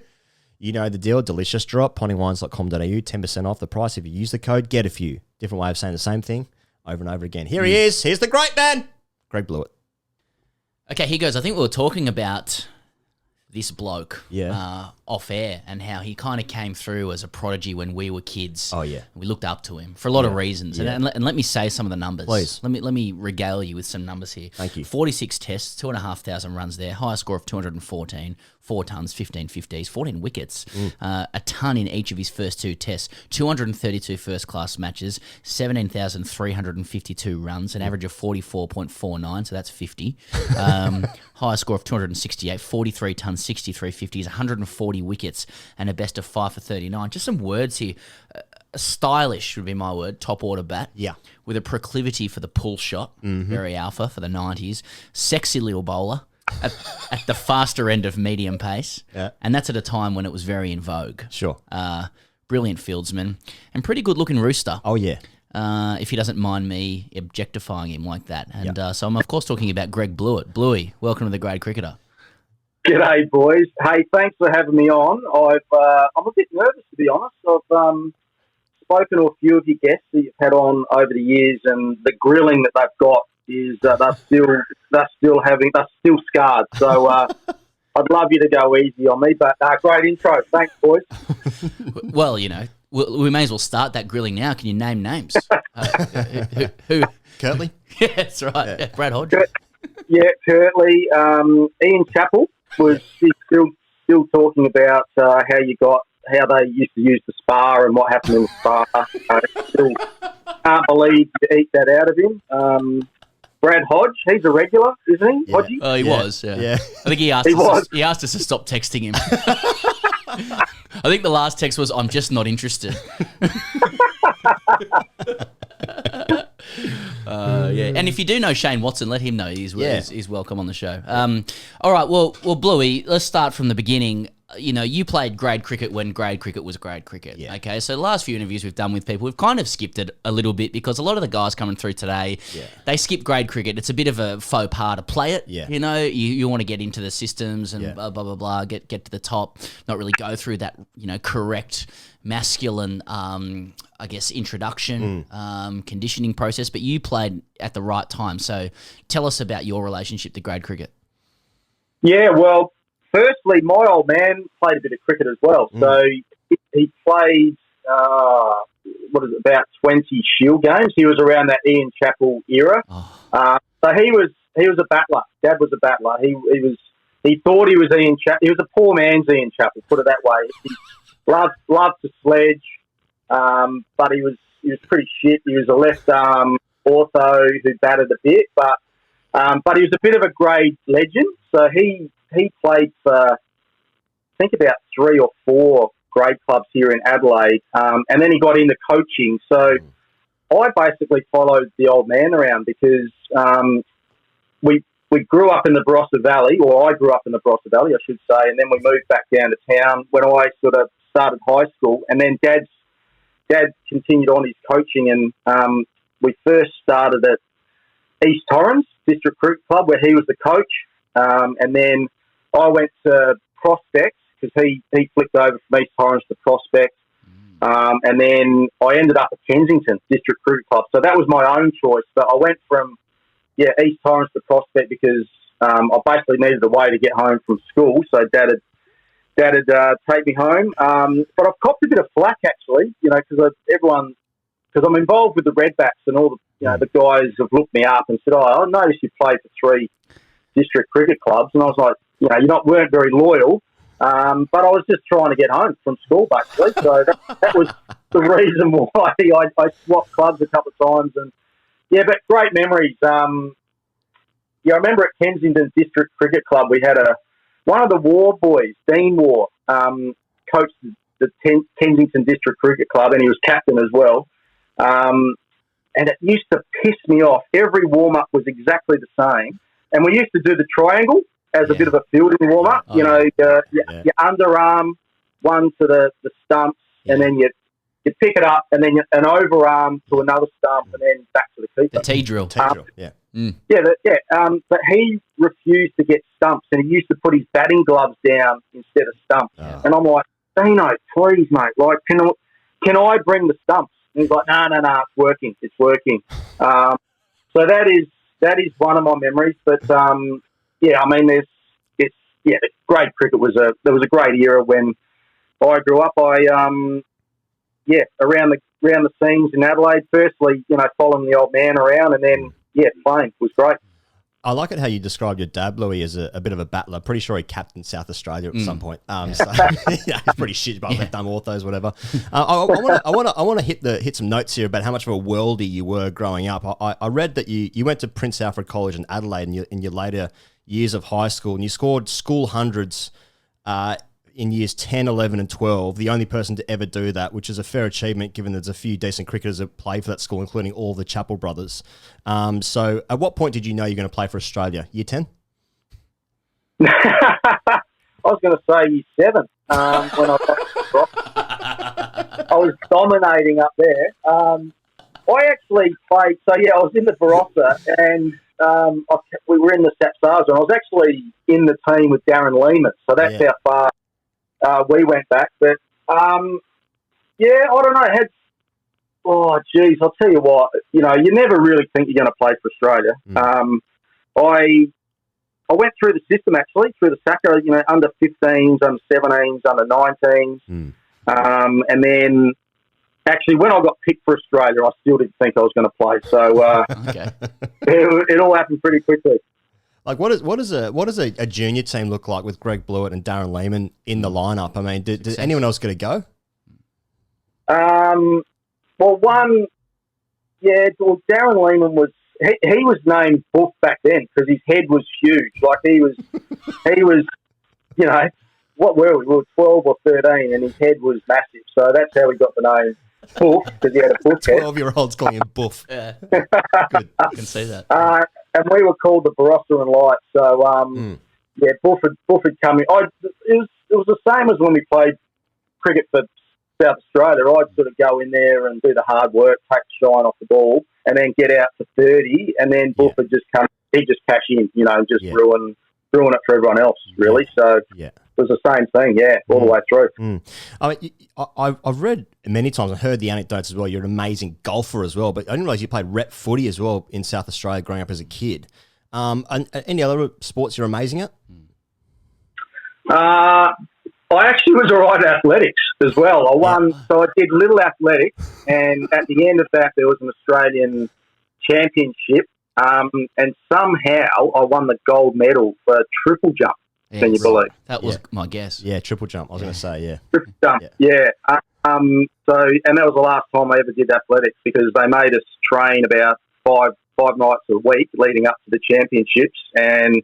You know the deal. Delicious drop. pontingwines.com.au. 10% off the price if you use the code GETAFEW. Different way of saying the same thing over and over again. Here he is. Here's the great man, Greg Blewett. Okay, here goes. I think we were talking about this bloke Yeah. Off air and how he kind of came through as a prodigy when we were kids. Oh, yeah. We looked up to him for a lot of reasons. Yeah. And let me say some of the numbers. Please. Let me regale you with some numbers here. Thank you. 46 tests, 2,500 runs there, highest score of 214, 4 tons, 15 50s, 14 wickets, a ton in each of his first 2 tests, 232 first-class matches, 17,352 runs, an average of 44.49, so that's 50. Highest score of 268, 43 tons, 63 50s, 140 wickets, and a best of 5 for 39. Just some words here. Stylish would be my word. Top order bat. Yeah. With a proclivity for the pull shot. Very alpha for the 90s. Sexy little bowler at the faster end of medium pace. Yeah. And that's at a time when it was very in vogue. Sure. Brilliant fieldsman. And pretty good looking rooster. Oh, yeah. If he doesn't mind me objectifying him like that. And so I'm, of course, talking about Greg Blewett. Bluey, welcome to the Grade Cricketer. G'day, boys. Hey, thanks for having me on. I'm a bit nervous, to be honest. I've spoken to a few of your guests that you've had on over the years, and the grilling that they've got is they're still scarred. So I'd love you to go easy on me, but great intro. Thanks, boys. Well, you know, we may as well start that grilling now. Can you name names? Who? Curtly? Yeah, that's right. Yeah. Brad Hodge. Yeah, Curtly. Ian Chappell was still talking about how they used to use the spa and what happened in the spa. Still can't believe you eat that out of him. Brad Hodge, he's a regular, isn't he? Yeah. Hodgie? Oh, he was. Yeah. I think he asked us to stop texting him. I think the last text was, "I'm just not interested." Yeah, and if you do know Shane Watson, let him know. He's welcome on the show. All right, well, Bluey, let's start from the beginning. You know, you played grade cricket when grade cricket was grade cricket. Yeah. Okay, so the last few interviews we've done with people, we've kind of skipped it a little bit because a lot of the guys coming through today, they skip grade cricket. It's a bit of a faux pas to play it. Yeah. You know, you want to get into the systems and blah, blah, blah, blah, get to the top, not really go through that, you know, correct masculine, I guess, introduction, conditioning process. But you played at the right time. So tell us about your relationship to grade cricket. Yeah, well, firstly, my old man played a bit of cricket as well. So he played, about 20 Shield games. He was around that Ian Chappell era. So he was a battler. Dad was a battler. He thought he was Ian Chappell. He was a poor man's Ian Chappell, put it that way. He loved to sledge, but he was pretty shit. He was a left arm ortho who batted a bit, but he was a bit of a grade legend. So he played for, I think, about 3 or 4 grade clubs here in Adelaide, and then he got into coaching. So I basically followed the old man around because we grew up in the Barossa Valley, or I grew up in the Barossa Valley, I should say, and then we moved back down to town when I sort of started high school, and then Dad continued on his coaching, and we first started at East Torrens District Cricket Club, where he was the coach, and then I went to Prospect because he flicked over from East Torrens to Prospect, and then I ended up at Kensington District Cricket Club. So that was my own choice, but I went from East Torrens to Prospect because I basically needed a way to get home from school. So Dad had take me home, but I've copped a bit of flack actually, you know, because I'm involved with the Redbacks and all the guys have looked me up and said, I noticed you played for 3 district cricket clubs, and I was like, you know, you weren't very loyal, but I was just trying to get home from school basically. So that was the reason why I swapped clubs a couple of times, and but great memories. I remember at Kensington District Cricket Club we had one of the War boys, Dean War, coached the Kensington District Cricket Club, and he was captain as well. And it used to piss me off. Every warm-up was exactly the same. And we used to do the triangle as a bit of a fielding warm-up. Your underarm, one to the stumps, and then you pick it up, and then an overarm to another stump, and then back to the keeper. The T drill. But he refused to get stumps, and he used to put his batting gloves down instead of stumps. And I'm like, Dino, please, mate, like, can I bring the stumps? And he's like, no, it's working. So that is one of my memories. But I mean, grade cricket there was a great era when I grew up. Around the scenes in Adelaide. Firstly, you know, following the old man around, and then playing was great. I like it how you described your dad, Louis, as a bit of a battler. Pretty sure he captained South Australia at some point. So he's pretty shit, but left arm orthos, whatever. I want to hit some notes here about how much of a worldie you were growing up. I read that you went to Prince Alfred College in Adelaide in your later years of high school, and you scored school hundreds in years 10, 11 and 12, the only person to ever do that, which is a fair achievement given there's a few decent cricketers that play for that school, including all the Chappell brothers. So at what point did you know you're going to play for Australia? Year 10? I was going to say year 7 when I was dominating up there. I actually played, I was in the Barossa and we were in the Sapsars and I was actually in the team with Darren Lehman. So that's how far we went back. But, I don't know. I'll tell you what, you never really think you're going to play for Australia. I went through the system, actually, through the SACA, under 15s, under 17s, under 19s. And then, actually, when I got picked for Australia, I still didn't think I was going to play. So it all happened pretty quickly. Like, what does a junior team look like with Greg Blewett and Darren Lehman in the lineup? I mean, did anyone else get a go? Darren Lehman was. He was named Buff back then because his head was huge. Like he was, what were we? We were 12 or 13 and his head was massive. So that's how we got the name Buff because he had a Buff head. 12-year-olds calling him Buff. Yeah. Good. I can see that. And we were called the Barossa and Light. So, Buff had come in. It was the same as when we played cricket for South Australia. I'd sort of go in there and do the hard work, take the shine off the ball, and then get out to 30, and then Buff would just come. He'd just cash in, and just ruin it for everyone else, really. So it was the same thing, all the way through. I mean, I've read many times, I've heard the anecdotes as well. You're an amazing golfer as well, but I didn't realise you played rep footy as well in South Australia growing up as a kid. And any other sports you're amazing at? I actually was all right at athletics as well. I won, so I did little athletics, and at the end of that, there was an Australian championship, and somehow I won the gold medal for triple jump. Can you believe? That was my guess. Yeah, triple jump. I was going to say, triple jump. And that was the last time I ever did athletics because they made us train about five nights a week leading up to the championships, and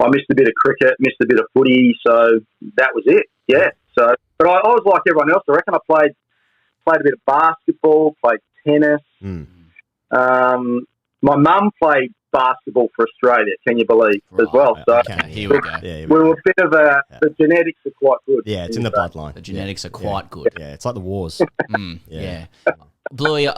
I missed a bit of cricket, missed a bit of footy, so that was it. Yeah. So, but I was like everyone else. I reckon I played a bit of basketball, played tennis. My mum played basketball for Australia. Can you believe as well? So here we go. Yeah, we were a bit of the genetics are quite good. Yeah, it's in the bloodline. The genetics are quite good. Yeah, it's like the wars. Bluey,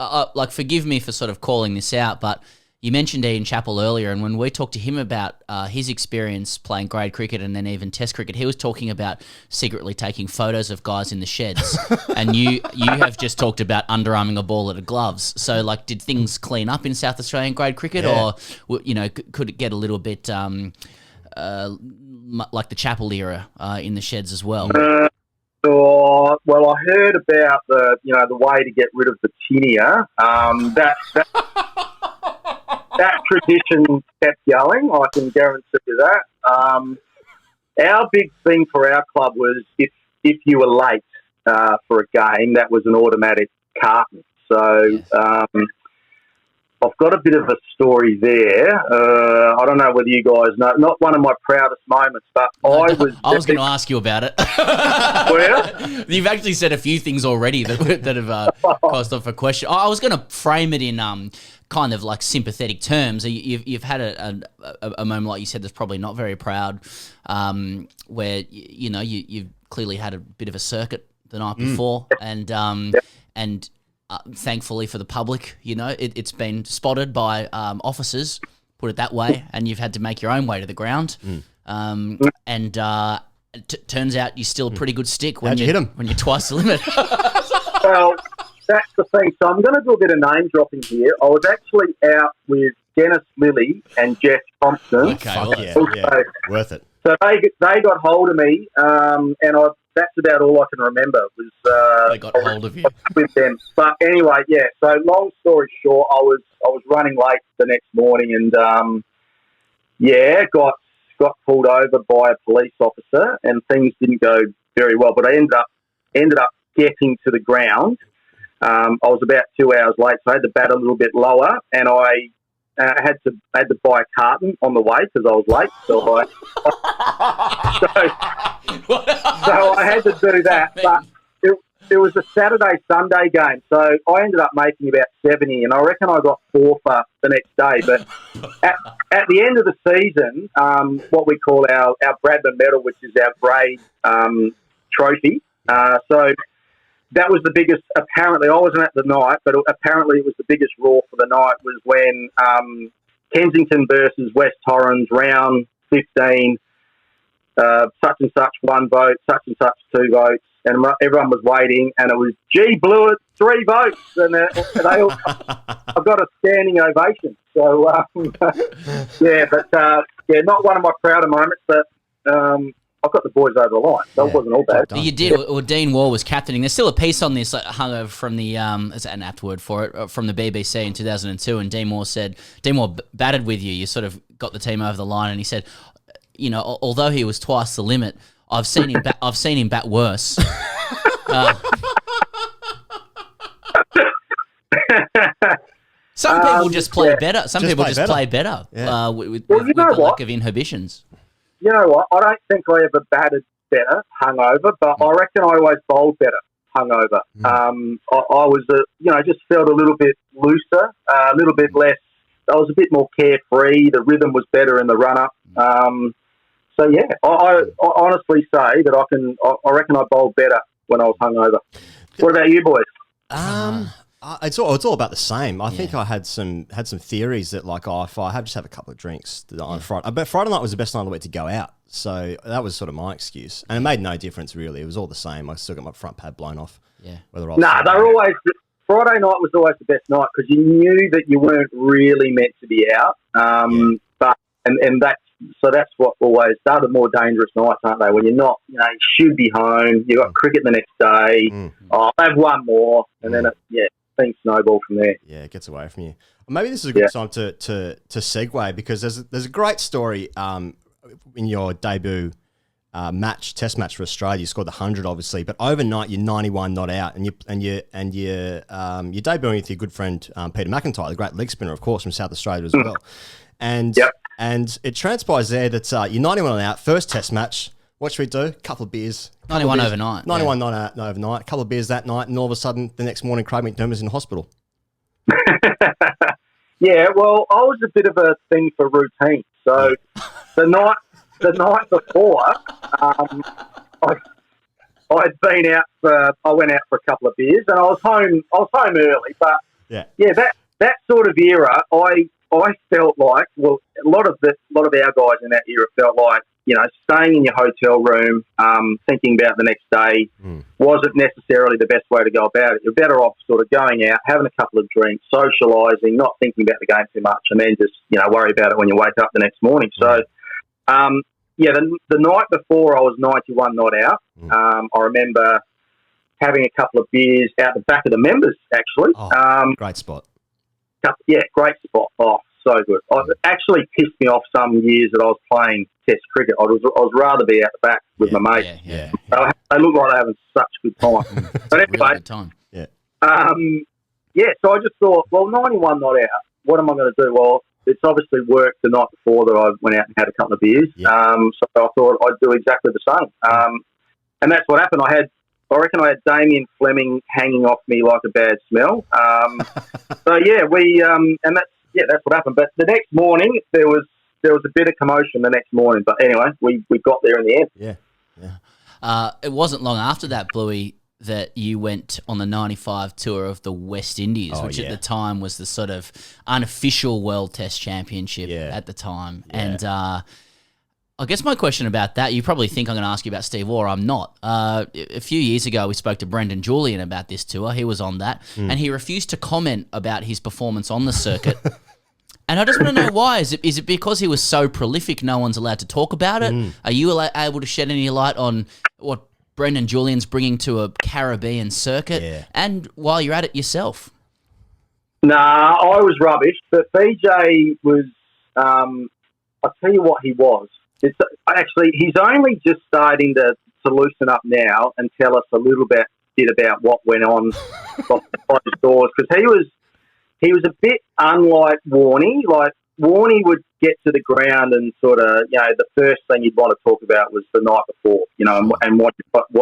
forgive me for sort of calling this out, but you mentioned Ian Chappell earlier, and when we talked to him about his experience playing grade cricket and then even Test cricket, he was talking about secretly taking photos of guys in the sheds. And you have just talked about underarming a ball at a gloves. So, did things clean up in South Australian grade cricket, or could it get a little bit like the Chappell era in the sheds as well? Well, I heard about the way to get rid of the tinea. That tradition kept going, I can guarantee you that. Our big thing for our club was if you were late for a game, that was an automatic carton. So I've got a bit of a story there. I don't know whether you guys know. Not one of my proudest moments, but I was going to ask you about it. Well, you've actually said a few things already that have caused off a question. I was going to frame it in kind of like sympathetic terms. You've had a moment, like you said, that's probably not very proud, where you've clearly had a bit of a circuit the night before, and thankfully for the public, it's been spotted by officers, put it that way, and you've had to make your own way to the ground. And turns out you're still a pretty good stick when you hit him when you're twice the limit. Well, that's the thing. So I'm going to do a bit of name dropping here. I was actually out with Dennis Lilly and Jeff Thompson. Okay, worth it. So they got hold of me, and that's about all I can remember was they got hold of you with them. But anyway, so long story short, I was running late the next morning, and got pulled over by a police officer, and things didn't go very well. But I ended up getting to the ground. I was about 2 hours late, so I had to bat a little bit lower, and I I had to buy a carton on the way because I was late. So I had to do that. But it was a Saturday-Sunday game, so I ended up making about 70, and I reckon I got 4 for the next day. But at the end of the season, what we call our Bradman medal, which is our grade trophy, so that was the biggest. Apparently, I wasn't at the night, but apparently it was the biggest raw for the night was when Kensington versus West Torrens, round 15, such and such 1 vote, such and such 2 votes, and everyone was waiting, and it was G. Blewett 3 votes, and I got a standing ovation. So not one of my prouder moments, but I got the boys over the line, so it wasn't all bad. You did. Or Dean Wall was captaining. There's still a piece on this hung over from the is that an apt word for it, from the BBC in 2002, and Dean Wall batted with you. You sort of got the team over the line, and he said, you know, although he was twice the limit, I've seen him bat worse. Some people just play better. Some people just play better with the lack of inhibitions. You know what? I don't think I ever batted better hungover, but I reckon I always bowled better hungover. I was, just felt a little bit looser, a little bit less. I was a bit more carefree. The rhythm was better in the run-up. I honestly say that I reckon I bowled better when I was hungover. What about you boys? It's all about the same. I think I had some theories that if I just have a couple of drinks on Friday, but Friday night was the best night of the week to go out. So that was sort of my excuse, and it made no difference really. It was all the same. I still got my front pad blown off. Yeah. Friday night was always the best night because you knew that you weren't really meant to be out. That's what always they're the more dangerous nights, aren't they? When you're not, you should be home. You got cricket the next day. I'll have one more, and then things snowball from there. Yeah, it gets away from you. Maybe this is a good time to segue because there's a great story in your debut test match for Australia. You scored the 100, obviously, but overnight you're 91 not out, and you're debuting with your good friend Peter McIntyre, the great leg spinner, of course, from South Australia as well. And it transpires there that you're 91 not out, first test match. What should we do? Couple of beers. 91 overnight. 91 not out overnight. Couple of beers that night, and all of a sudden, the next morning, Craig McDermott's in hospital. Yeah, well, I was a bit of a thing for routine. So the night before, I went out for a couple of beers, and I was home early. But that sort of era, I felt like, well, a lot of our guys in that era felt like, staying in your hotel room, thinking about the next day wasn't necessarily the best way to go about it. You're better off sort of going out, having a couple of drinks, socialising, not thinking about the game too much, and then just, worry about it when you wake up the next morning. So, the night before I was 91 not out, I remember having a couple of beers out the back of the members, actually. Great spot. Yeah, great spot. Oh, so good. It actually pissed me off some years that I was playing Test cricket. I was rather be out the back with my mates. Yeah. They look like they're having such good time. But anyway, really good time. Yeah. So I just thought, well, 91 not out. What am I going to do? Well, it's obviously worked the night before that I went out and had a couple of beers. Yeah. So I thought I'd do exactly the same. And that's what happened. I reckon I had Damien Fleming hanging off me like a bad smell. That's what happened. But the next morning, there was a bit of commotion the next morning. But anyway, we got there in the end. Yeah. It wasn't long after that, Bluey, that you went on the 95 tour of the West Indies, which at the time was the sort of unofficial World Test Championship at the time. Yeah. And I guess my question about that, you probably think I'm going to ask you about Steve Waugh. I'm not. A few years ago, we spoke to Brendan Julian about this tour. He was on that, and he refused to comment about his performance on the circuit. And I just want to know why. Is it because he was so prolific, no one's allowed to talk about it? Are you able to shed any light on what Brendan Julian's bringing to a Caribbean circuit? Yeah. And while you're at it yourself? Nah, I was rubbish. But BJ was, I'll tell you what he was. He's only just starting to loosen up now and tell us a little bit about what went on behind the doors, because he was a bit unlike Warney. Like, Warney would get to the ground and sort of, the first thing you'd want to talk about was the night before, and what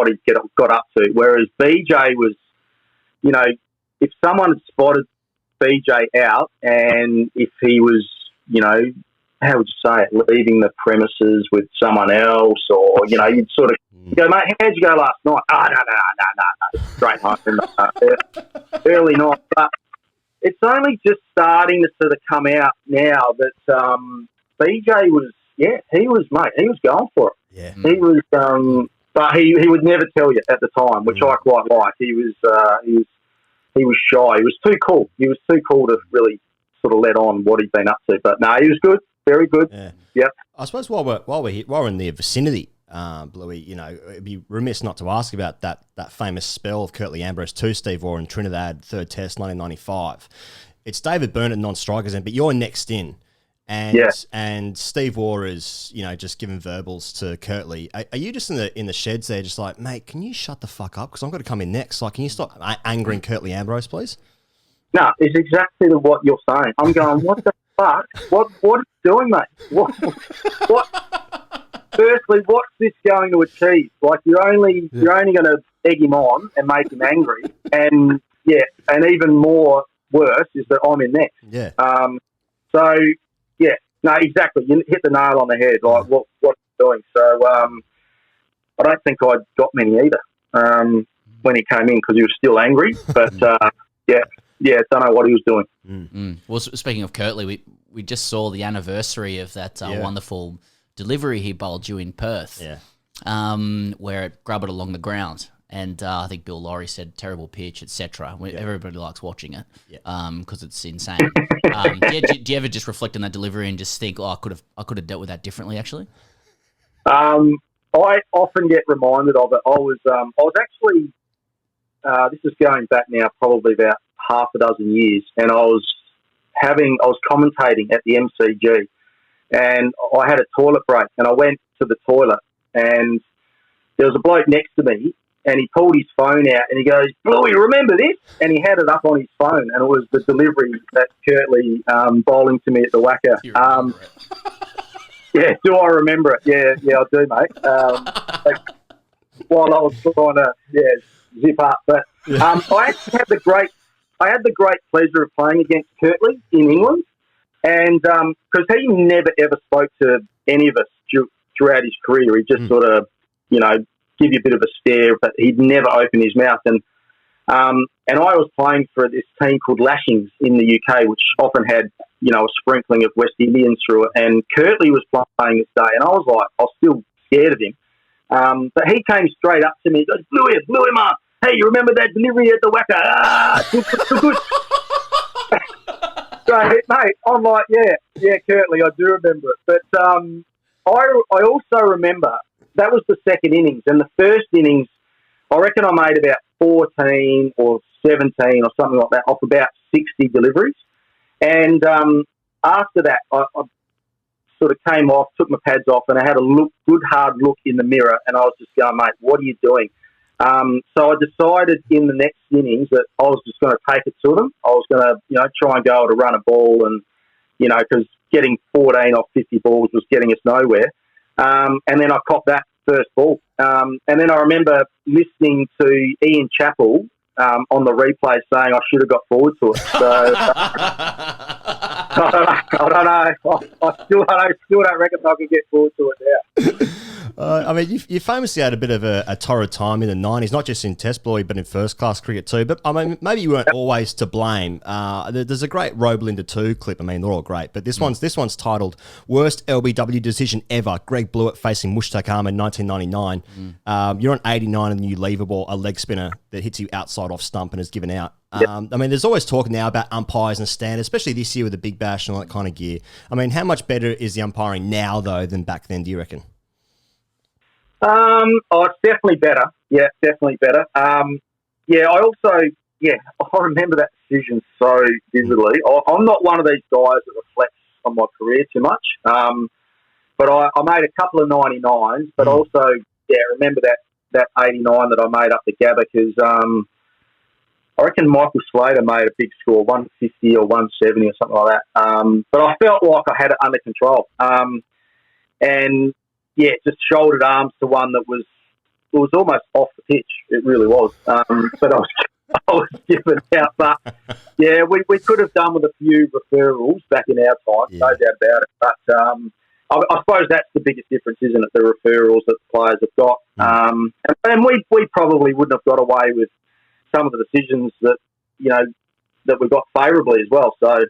he got up to. Whereas BJ was, if someone had spotted BJ out and if he was, how would you say it, leaving the premises with someone else, or, you'd sort of go, mate, how'd you go last night? Oh, no. Straight home. Early night. But it's only just starting to sort of come out now that BJ was, he was going for it. Yeah. He was, but he would never tell you at the time, which I quite like. He was shy. He was too cool. He was too cool to really sort of let on what he'd been up to. But no, he was good, very good. Yeah. Yep. I suppose while we're in the vicinity, Bluey, it'd be remiss not to ask about that famous spell of Curtly Ambrose to Steve Waugh in Trinidad, third test, 1995. It's David Burnett non-strikers in, but you're next in. And Steve Waugh is, just giving verbals to Curtly. Are you just in the sheds there, just like, mate, can you shut the fuck up? Because I'm going to come in next. Like, can you stop angering Curtly Ambrose, please? No, it's exactly what you're saying. I'm going, what the fuck? What are you doing, mate? What? Firstly, what's this going to achieve? Like, you're only going to egg him on and make him angry, and even more worse is that I'm in next. Yeah. So. Yeah, no, exactly. You hit the nail on the head. Like, what are you doing? So, I don't think I got many either when he came in because he was still angry. But don't know what he was doing. Well, speaking of Curtly, we just saw the anniversary of that wonderful delivery he bowled you in Perth. Yeah. Where it grubbed along the ground. And I think Bill Laurie said terrible pitch, etc. Everybody likes watching it because it's insane. Do you ever just reflect on that delivery and just think, I could have dealt with that differently? Actually, I often get reminded of it. I was actually this is going back now probably about half a dozen years, and I was commentating at the MCG, and I had a toilet break, and I went to the toilet, and there was a bloke next to me. And he pulled his phone out and he goes, Bluey, remember this? And he had it up on his phone, and it was the delivery that Curtly bowling to me at the Wacker. Do I remember it? Yeah, I do, mate. While I was trying to zip up, but I actually had the great pleasure of playing against Curtly in England, and because he never ever spoke to any of us throughout his career, he just sort of give you a bit of a stare, but he'd never open his mouth. And I was playing for this team called Lashings in the UK, which often had, a sprinkling of West Indians through it. And Curtly was playing this day, and I was still scared of him. But he came straight up to me, he goes, Bluey, man, hey, you remember that delivery at the Wacker? Good. So, mate, I'm like, yeah, Curtly, I do remember it. But I also remember that was the second innings. And the first innings, I reckon I made about 14 or 17 or something like that off about 60 deliveries. And after that, I sort of came off, took my pads off, and I had a good hard look in the mirror, and I was just going, mate, what are you doing? So I decided in the next innings that I was just going to take it to them. I was going to, try and go to run a ball, and, because getting 14 off 50 balls was getting us nowhere. And then I copped that first ball. And then I remember listening to Ian Chappell on the replay saying I should have got forward to it. So I don't know. I still don't reckon I can get forward to it now. You famously had a bit of a torrid time in the 90s, not just in Test Bluey, but in first-class cricket too. But, maybe you weren't always to blame. There's a great Robelinda 2 clip. They're all great. But this one's titled Worst LBW Decision Ever, Greg Blewett facing Mushtaq Ahmed, 1999. You're on 89 and you leave a leg spinner that hits you outside off stump and is given out. There's always talk now about umpires and standards, especially this year with the big bash and all that kind of gear. How much better is the umpiring now, though, than back then, do you reckon? It's definitely better. Yeah, definitely better. I remember that decision so vividly. I'm not one of these guys that reflects on my career too much. But I made a couple of 99s, but also, remember that 89 that I made up the Gabba because, I reckon Michael Slater made a big score, 150 or 170 or something like that. But I felt like I had it under control. And yeah, just shouldered arms to one that was almost off the pitch. It really was. But I was giving out. But yeah, we could have done with a few referrals back in our time, no doubt about it. But I suppose that's the biggest difference, isn't it? The referrals that the players have got. And we probably wouldn't have got away with some of the decisions that, you know, that we got favourably as well. So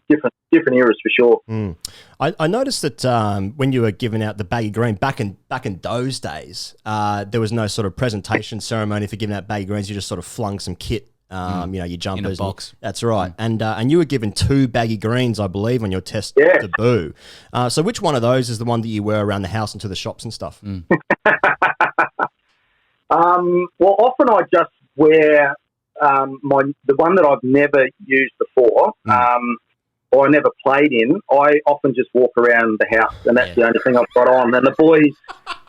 different eras for sure. I noticed that when you were giving out the baggy green back in those days, there was no sort of presentation ceremony for giving out baggy greens. You just sort of flung some kit, you know, your jumpers. In a box. That's right. And you were given 2 baggy greens, I believe, on your test debut. So which one of those is the one that you wear around the house and to the shops and stuff? Well, often I just wear the one that I've never used before, or I never played in. I often just walk around the house, and that's the only thing I've got on. And the boys,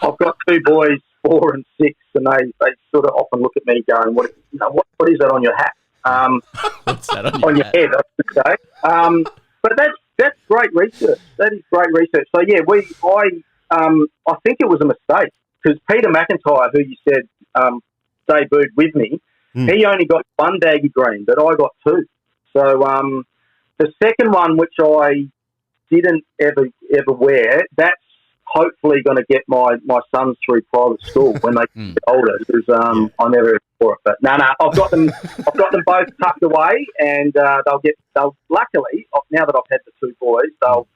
I've got 2 boys, 4 and 6, and they sort of often look at me going, "What is that on your hat?" What's that on your head, I should say. But that's great research. That is great research. So yeah, I think it was a mistake because Peter McIntyre, who you said debuted with me, he only got 1 baggy green, but I got 2. So the second one, which I didn't ever wear, that's hopefully going to get my sons through private school when they get older, because I never wore it. But no, I've got them both tucked away, and they'll luckily, now that I've had the 2 boys, they'll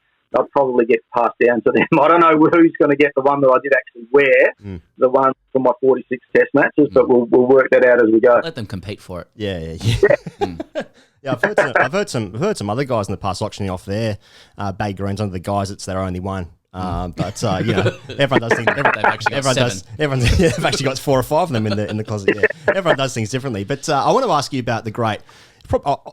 probably get passed down to them. I don't know who's going to get the one that I did actually wear, the one for my 46 test matches, but we'll work that out as we go. Let them compete for it. Yeah. Yeah, I've heard some other guys in the past auctioning off their baggy greens under the guise it's their only one. But you know, everyone does things. They've actually got 4 or 5 of them in the closet. Yeah, everyone does things differently. But I want to ask you about the great.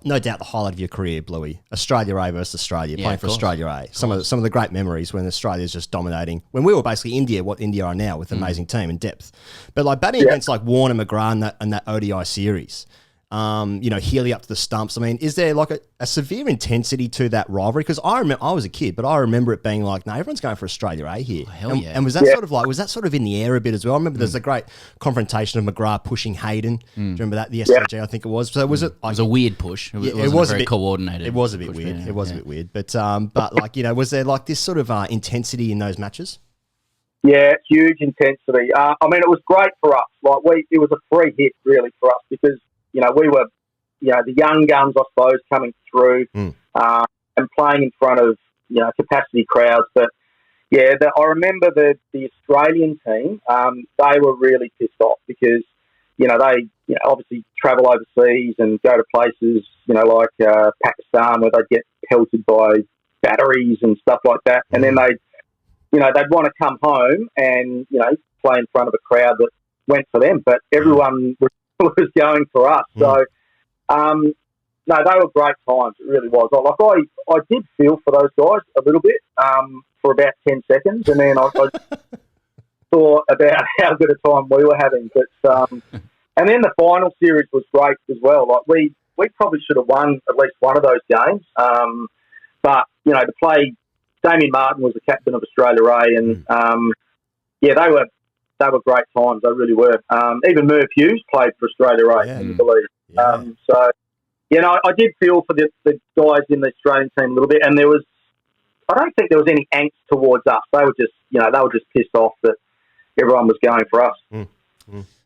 No doubt the highlight of your career, Bluey. Australia A versus Australia, playing for Australia A. Some of the great memories when Australia's just dominating. When we were basically India, what India are now, with an amazing team and depth. But like batting against like Warner McGrath and that ODI series, you know, Healy up to the stumps. I mean, is there like a severe intensity to that rivalry? Because I was a kid, but I remember it being like, no, everyone's going for Australia A here. Oh, hell yeah. And was that sort of in the air a bit as well? I remember there's a great confrontation of McGrath pushing Hayden. Do you remember that? The SRG, I think it was. So was it? Like, It was a weird push. It was very coordinated. It was a bit weird. It was a bit weird. But like, you know, was there like this sort of intensity in those matches? Yeah, huge intensity. I mean, it was great for us. Like it was a free hit really for us because, you know, we were, you know, the young guns, I suppose, coming through and playing in front of, you know, capacity crowds. But yeah, I remember the Australian team. They were really pissed off because, you know, they obviously travel overseas and go to places, you know, like Pakistan, where they'd get pelted by batteries and stuff like that, and then they'd want to come home and, you know, play in front of a crowd that went for them. But everyone was going for us. So, no, they were great times. It really was. I did feel for those guys a little bit for about 10 seconds, and then I thought about how good a time we were having. But and then the final series was great as well. Like we probably should have won at least one of those games. But you know, to play, Damien Martin was the captain of Australia A, and yeah, they were great times. They really were. Even Merv Hughes played for Australia A, can you believe? Yeah. So, you know, I did feel for the guys in the Australian team a little bit, and I don't think there was any angst towards us. They were just pissed off that everyone was going for us.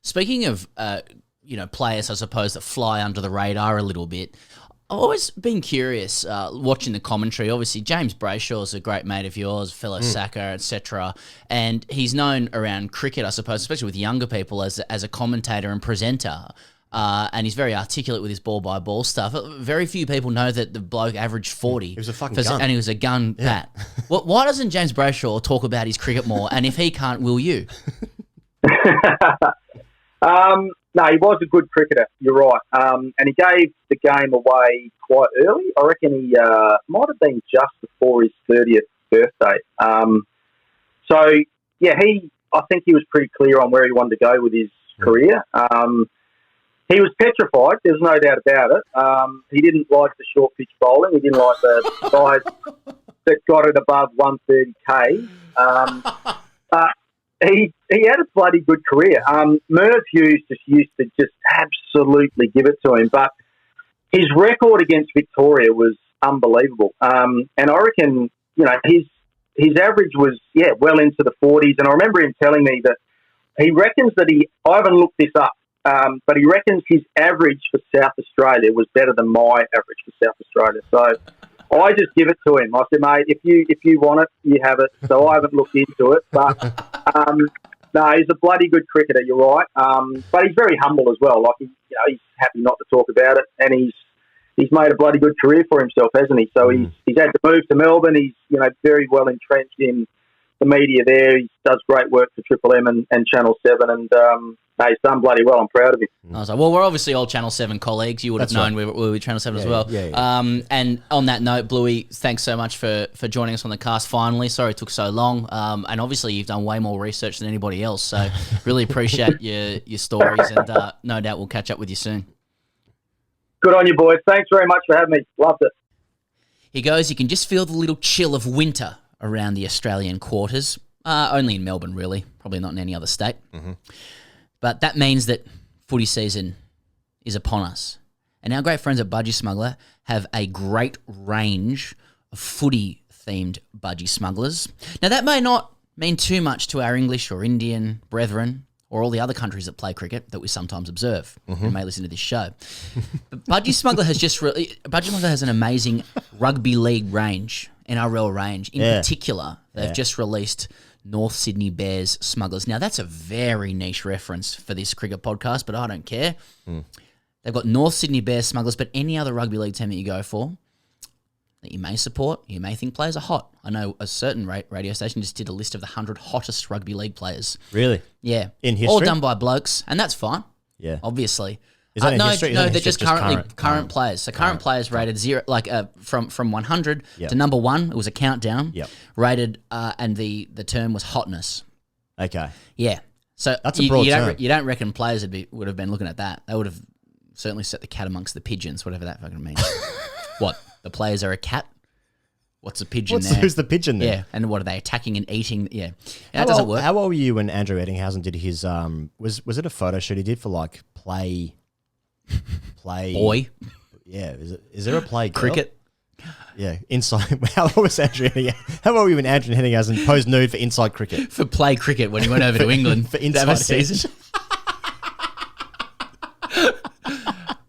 Speaking of, you know, players, I suppose, that fly under the radar a little bit, I've always been curious watching the commentary. Obviously, James Brayshaw's a great mate of yours, fellow Saka, etc. And he's known around cricket, I suppose, especially with younger people, as a commentator and presenter. And he's very articulate with his ball-by-ball stuff. Very few people know that the bloke averaged 40. He was a fucking gun. And he was a gun bat. Well, why doesn't James Brayshaw talk about his cricket more? And if he can't, will you? No, he was a good cricketer, you're right. And he gave the game away quite early. I reckon he might have been just before his 30th birthday. So, yeah, I think he was pretty clear on where he wanted to go with his career. He was petrified. There's no doubt about it. He didn't like the short pitch bowling. He didn't like the guys that got it above 130k. But he had a bloody good career. Merv Hughes used to absolutely give it to him. But his record against Victoria was unbelievable. And I reckon, his average was, well into the 40s. And I remember him telling me that he reckons that I haven't looked this up, but he reckons his average for South Australia was better than my average for South Australia. So I just give it to him. I said, mate, if you want it, you have it. So I haven't looked into it. But, no, he's a bloody good cricketer, you're right. But he's very humble as well. Like, he's happy not to talk about it. And he's made a bloody good career for himself, hasn't he? So he's had to move to Melbourne. He's, very well entrenched in the media there. He does great work for Triple M and Channel 7, and he's done bloody well. I'm proud of him. I was like, well, we're obviously all Channel 7 colleagues. You would have known we were Channel 7 as well. Yeah. And on that note, Bluey, thanks so much for joining us on the cast finally. Sorry it took so long. And obviously you've done way more research than anybody else, so really appreciate your stories, and no doubt we'll catch up with you soon. Good on you, boys. Thanks very much for having me. Loved it. He goes, you can just feel the little chill of winter around the Australian quarters. Only in Melbourne, really. Probably not in any other state. Mm-hmm. But that means that footy season is upon us. And our great friends at Budgie Smuggler have a great range of footy-themed budgie smugglers. Now, that may not mean too much to our English or Indian brethren or all the other countries that play cricket that we sometimes observe and may listen to this show. But Budgie Smuggler has an amazing rugby league range, NRL range. In particular, they've just released North Sydney Bears Smugglers. Now, that's a very niche reference for this cricket podcast, but I don't care. They've got North Sydney Bears Smugglers, but any other rugby league team that you go for that you may support, you may think players are hot. I know a certain radio station just did a list of the 100 hottest rugby league players. Really? Yeah. In history? All done by blokes, and that's fine. Yeah. Obviously. Is that in history? No, they're just current players. So current players rated zero, from 100 to number 1. It was a countdown. Yep. Rated, and the term was hotness. Okay. Yeah. So that's a broad term. You don't reckon players would have been looking at that? They would have certainly set the cat amongst the pigeons, whatever that fucking means. What? The players are a cat? What's a pigeon there? Who's the pigeon there? Yeah. And what are they attacking and eating? Yeah. That doesn't work. How old were you when Andrew Ettinghausen did his was it a photo shoot he did for like play boy? Yeah, is there a play girl? Cricket? Yeah, inside. How old was Andrew Ettinghausen? How old were you when Andrew Ettinghausen posed nude for inside cricket? For play cricket when he went over to England for inside season.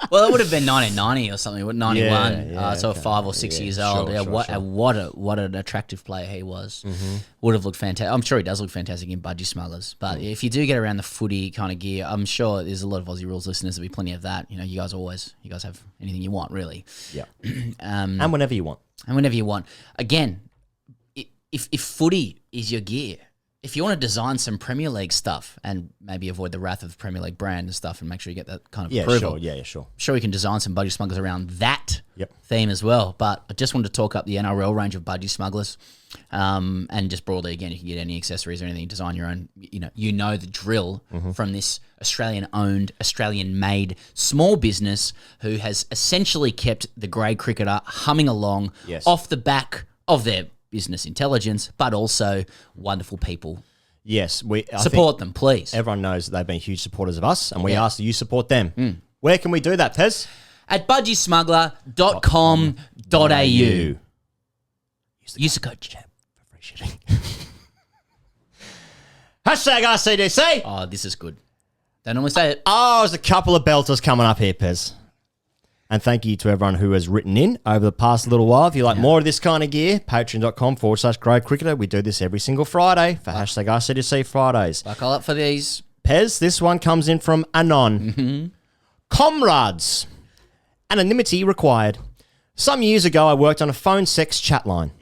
Well, it would have been 1990 or something, 91. So 5 or 6 years old. Sure. What an attractive player he was. Mm-hmm. Would have looked fantastic. I'm sure he does look fantastic in Budgie Smugglers. But if you do get around the footy kind of gear, I'm sure there's a lot of Aussie Rules listeners. There'll be plenty of that. You guys have anything you want, really. Yeah. And whenever you want. Again, if footy is your gear, if you want to design some Premier League stuff and maybe avoid the wrath of the Premier League brand and stuff and make sure you get that kind of approval. Sure. Sure, you can design some Budgie Smugglers around that theme as well. But I just wanted to talk up the NRL range of Budgie Smugglers. And just broadly, again, you can get any accessories or anything, design your own. You know the drill from this Australian-owned, Australian-made small business who has essentially kept the grade cricketer humming along off the back of their business intelligence, but also wonderful people. Yes, we support them, please. Everyone knows that they've been huge supporters of us, and we ask that you support them. Where can we do that, Pez? At budgiesmuggler.com.au. Use the code CHAP for free shipping. Hashtag RCDC. Oh, this is good. Don't normally say it. Oh, there's a couple of belters coming up here, Pez. And thank you to everyone who has written in over the past little while. If you like more of this kind of gear, patreon.com/Grey Cricketer. We do this every single Friday for hashtag RCDC Fridays. Buckle up for these. Pez, this one comes in from Anon. Comrades, anonymity required. Some years ago, I worked on a phone sex chat line.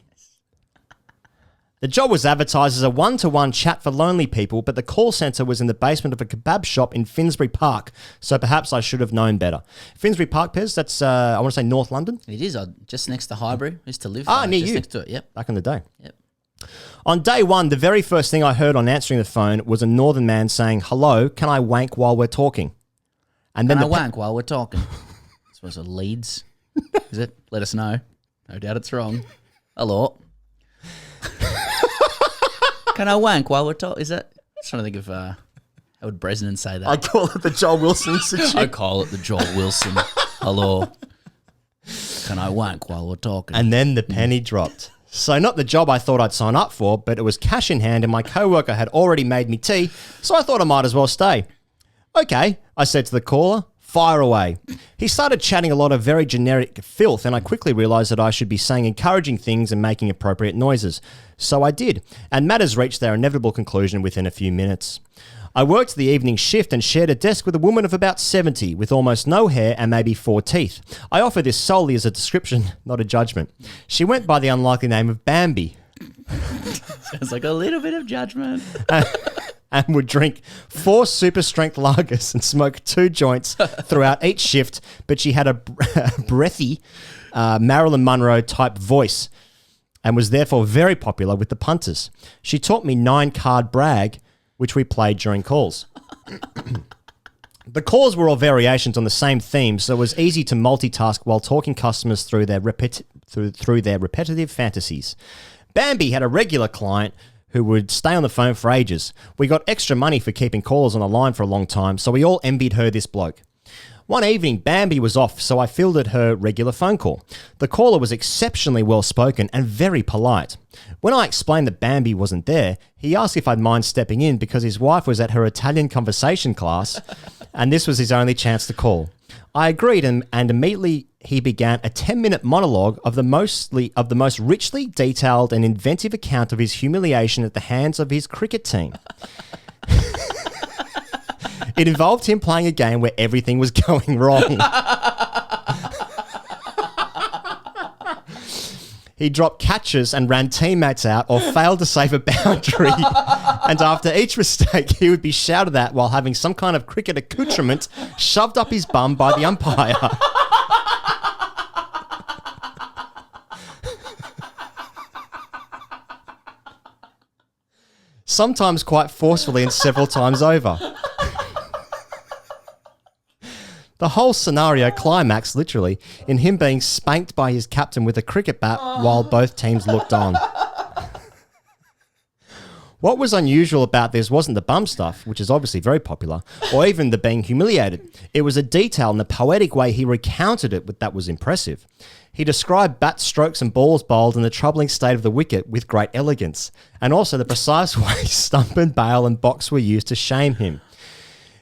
The job was advertised as a one-to-one chat for lonely people, but the call centre was in the basement of a kebab shop in Finsbury Park, so perhaps I should have known better. Finsbury Park, Pez, that's, I want to say North London. It is, just next to Highbury. I used to live near just you. next to it, yep. Back in the day. Yep. On day one, the very first thing I heard on answering the phone was a northern man saying, "Hello, can I wank while we're talking?" And then Can I wank while we're talking? I suppose it leads. Is it? Let us know. No doubt it's wrong. Hello. Can I wank while we're talking? Is that? I'm trying to think of how would Bresnan say that? I call it the Joel Wilson Institute. I call it the Joel Wilson. Hello. Can I wank while we're talking? And then the penny dropped. So not the job I thought I'd sign up for, but it was cash in hand and my coworker had already made me tea, so I thought I might as well stay. Okay, I said to the caller, fire away. He started chatting a lot of very generic filth and I quickly realised that I should be saying encouraging things and making appropriate noises. So I did, and matters reached their inevitable conclusion within a few minutes. I worked the evening shift and shared a desk with a woman of about 70 with almost no hair and maybe 4 teeth. I offer this solely as a description, not a judgment. She went by the unlikely name of Bambi. Sounds like a little bit of judgment. And would drink 4 super strength lagers and smoke 2 joints throughout each shift, but she had a breathy Marilyn Monroe type voice and was therefore very popular with the punters. She taught me 9-card brag, which we played during calls. The calls were all variations on the same theme, so it was easy to multitask while talking customers through their repetitive fantasies. Bambi had a regular client who would stay on the phone for ages. We got extra money for keeping callers on the line for a long time, so we all envied her this bloke. One evening, Bambi was off, so I fielded her regular phone call. The caller was exceptionally well-spoken and very polite. When I explained that Bambi wasn't there, he asked if I'd mind stepping in because his wife was at her Italian conversation class and this was his only chance to call. I agreed and immediately he began a 10-minute monologue of the most richly detailed and inventive account of his humiliation at the hands of his cricket team. It involved him playing a game where everything was going wrong. He dropped catches and ran teammates out or failed to save a boundary. And after each mistake, he would be shouted at while having some kind of cricket accoutrement shoved up his bum by the umpire. Sometimes quite forcefully and several times over. The whole scenario climaxed, literally, in him being spanked by his captain with a cricket bat while both teams looked on. What was unusual about this wasn't the bum stuff, which is obviously very popular, or even the being humiliated. It was a detail and the poetic way he recounted it that was impressive. He described bat strokes and balls bowled and the troubling state of the wicket with great elegance, and also the precise way stump and bail and box were used to shame him.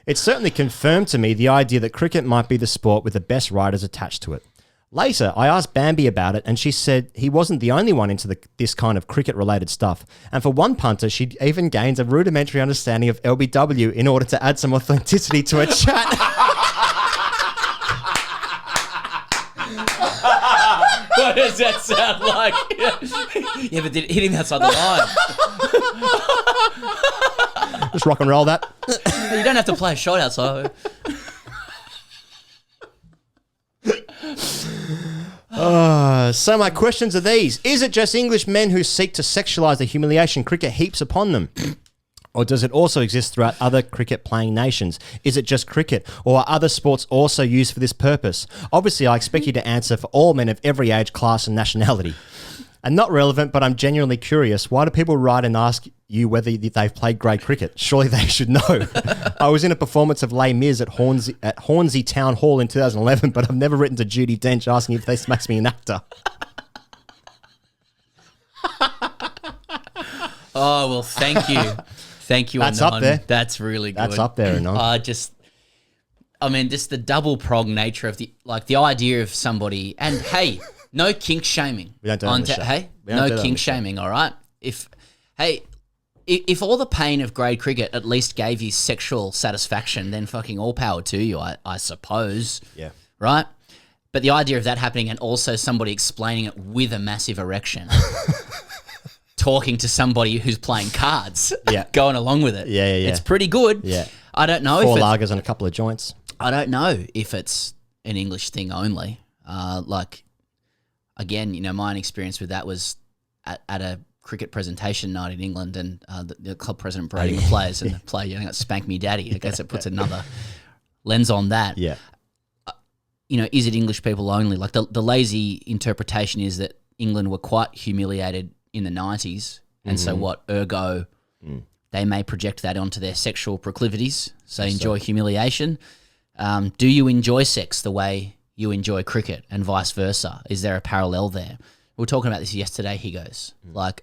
It certainly confirmed to me the idea that cricket might be the sport with the best riders attached to it. Later, I asked Bambi about it and she said he wasn't the only one into this kind of cricket-related stuff. And for one punter, she'd even gained a rudimentary understanding of LBW in order to add some authenticity to her chat. What does that sound like? Yeah, but did it hit him outside the line? Just rock and roll that. You don't have to play shoutouts, though. So my questions are these. Is it just English men who seek to sexualise the humiliation cricket heaps upon them? Or does it also exist throughout other cricket-playing nations? Is it just cricket, or are other sports also used for this purpose? Obviously, I expect you to answer for all men of every age, class and nationality. And not relevant, but I'm genuinely curious. Why do people write and ask you whether they've played grade cricket? Surely they should know. I was in a performance of Les Mis at Hornsey Town Hall in 2011, but I've never written to Judi Dench asking if this makes me an actor. Oh, well, thank you. Thank you, That's Anon. up there. That's really good. That's up there, Anon. Just the double-pronged nature of the idea of somebody, and hey, no kink shaming. We don't do that on the show. Hey, We don't do no that on kink the show. shaming, all right? If all the pain of grade cricket at least gave you sexual satisfaction, then fucking all power to you, I suppose. Yeah. Right? But the idea of that happening and also somebody explaining it with a massive erection. Talking to somebody who's playing cards. Yeah. Going along with it. Yeah. It's pretty good. Yeah. I don't know 4 if lagers and a couple of joints. I don't know if it's an English thing only. Again, my own experience with that was at a cricket presentation night in England, and the club president berating the players, and the player got "Spank me, daddy." I guess it puts another lens on that. Yeah. Is it English people only? Like the lazy interpretation is that England were quite humiliated in the 90s. And so ergo, they may project that onto their sexual proclivities. So enjoy humiliation. Do you enjoy sex the way you enjoy cricket and vice versa? Is there a parallel there? We were talking about this yesterday, he goes. Like,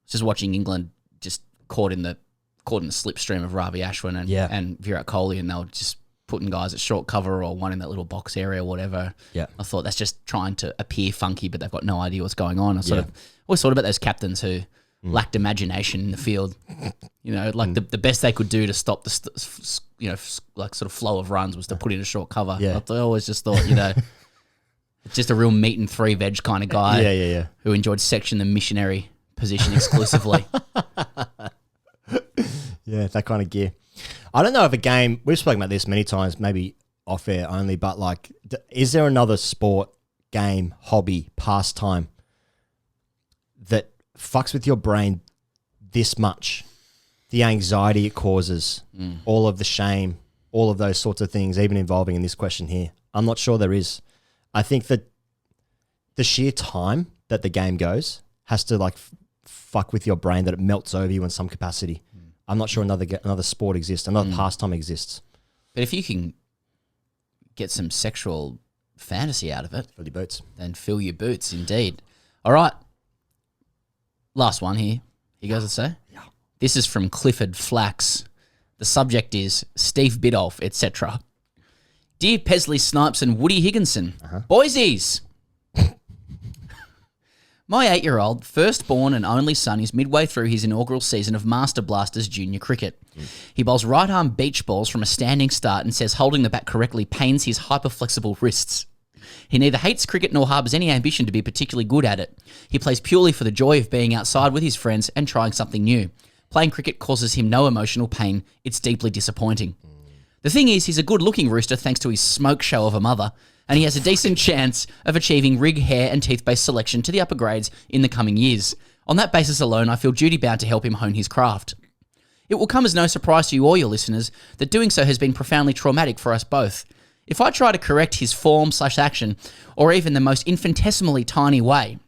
just watching England just caught in the slipstream of Ravi Ashwin and Virat Kohli, and they were just putting guys at short cover or one in that little box area or whatever. Yeah. I thought that's just trying to appear funky, but they've got no idea what's going on. I always thought about those captains who lacked imagination in the field. The best they could do to stop the sort of flow of runs was to put in a short cover. Yeah. I always just thought, it's just a real meat and three veg kind of guy. Who enjoyed section the missionary position exclusively. Yeah, that kind of gear. I don't know if a game, we've spoken about this many times, maybe off air only, but like, is there another sport, game, hobby, pastime that fucks with your brain this much? The anxiety it causes, all of the shame, all of those sorts of things, even involving in this question here. I'm not sure there is. I think that the sheer time that the game goes has to like fuck with your brain, that it melts over you in some capacity. I'm not sure another sport exists, another pastime exists. But if you can get some sexual fantasy out of it, fill your boots. Then fill your boots, indeed. All right. Last one here. You guys would say? Yeah. This is from Clifford Flax. The subject is Steve Biddulph, etc. Dear Pesley Snipes and Woody Higginson, Boysies! My 8-year-old, firstborn and only son is midway through his inaugural season of Master Blasters junior cricket. He bowls right-arm beach balls from a standing start and says holding the bat correctly pains his hyper-flexible wrists. He neither hates cricket nor harbours any ambition to be particularly good at it. He plays purely for the joy of being outside with his friends and trying something new. Playing cricket causes him no emotional pain. It's deeply disappointing. The thing is, he's a good-looking rooster thanks to his smoke show of a mother, and he has a decent chance of achieving rig, hair and teeth-based selection to the upper grades in the coming years. On that basis alone, I feel duty-bound to help him hone his craft. It will come as no surprise to you or your listeners that doing so has been profoundly traumatic for us both. If I try to correct his form/action, or even in the most infinitesimally tiny way,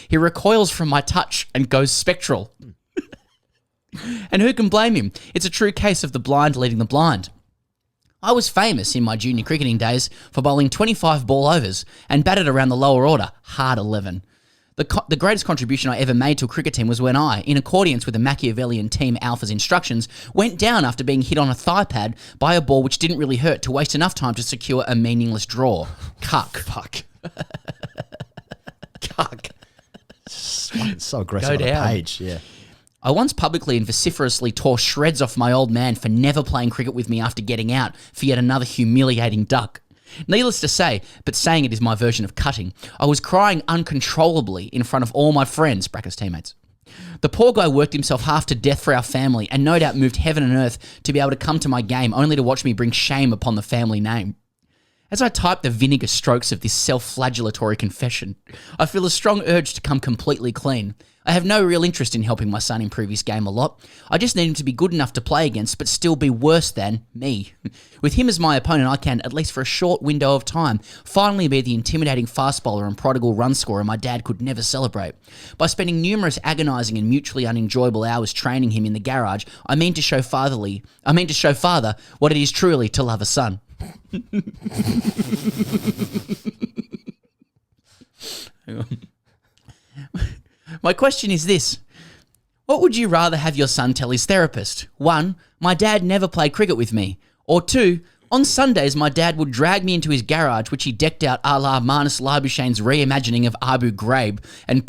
he recoils from my touch and goes spectral. And who can blame him? It's a true case of the blind leading the blind. I was famous in my junior cricketing days for bowling 25 ball overs and batted around the lower order, hard 11. The greatest contribution I ever made to a cricket team was when I, in accordance with the Machiavellian Team Alpha's instructions, went down after being hit on a thigh pad by a ball which didn't really hurt to waste enough time to secure a meaningless draw. Cuck. Fuck. Cuck. So aggressive on the page, yeah. I once publicly and vociferously tore shreds off my old man for never playing cricket with me after getting out for yet another humiliating duck. Needless to say, but saying it is my version of cutting, I was crying uncontrollably in front of all my friends, brackets teammates. The poor guy worked himself half to death for our family and no doubt moved heaven and earth to be able to come to my game only to watch me bring shame upon the family name. As I type the vinegar strokes of this self-flagellatory confession, I feel a strong urge to come completely clean. I have no real interest in helping my son improve his game a lot. I just need him to be good enough to play against, but still be worse than me. With him as my opponent, I can, at least for a short window of time, finally be the intimidating fast bowler and prodigal run scorer my dad could never celebrate. By spending numerous agonising and mutually unenjoyable hours training him in the garage, I mean to show father what it is truly to love a son. Hang on. My question is this. What would you rather have your son tell his therapist? 1, my dad never played cricket with me. Or 2, on Sundays my dad would drag me into his garage, which he decked out a la Marnus Labuschagne's reimagining of Abu Ghraib, and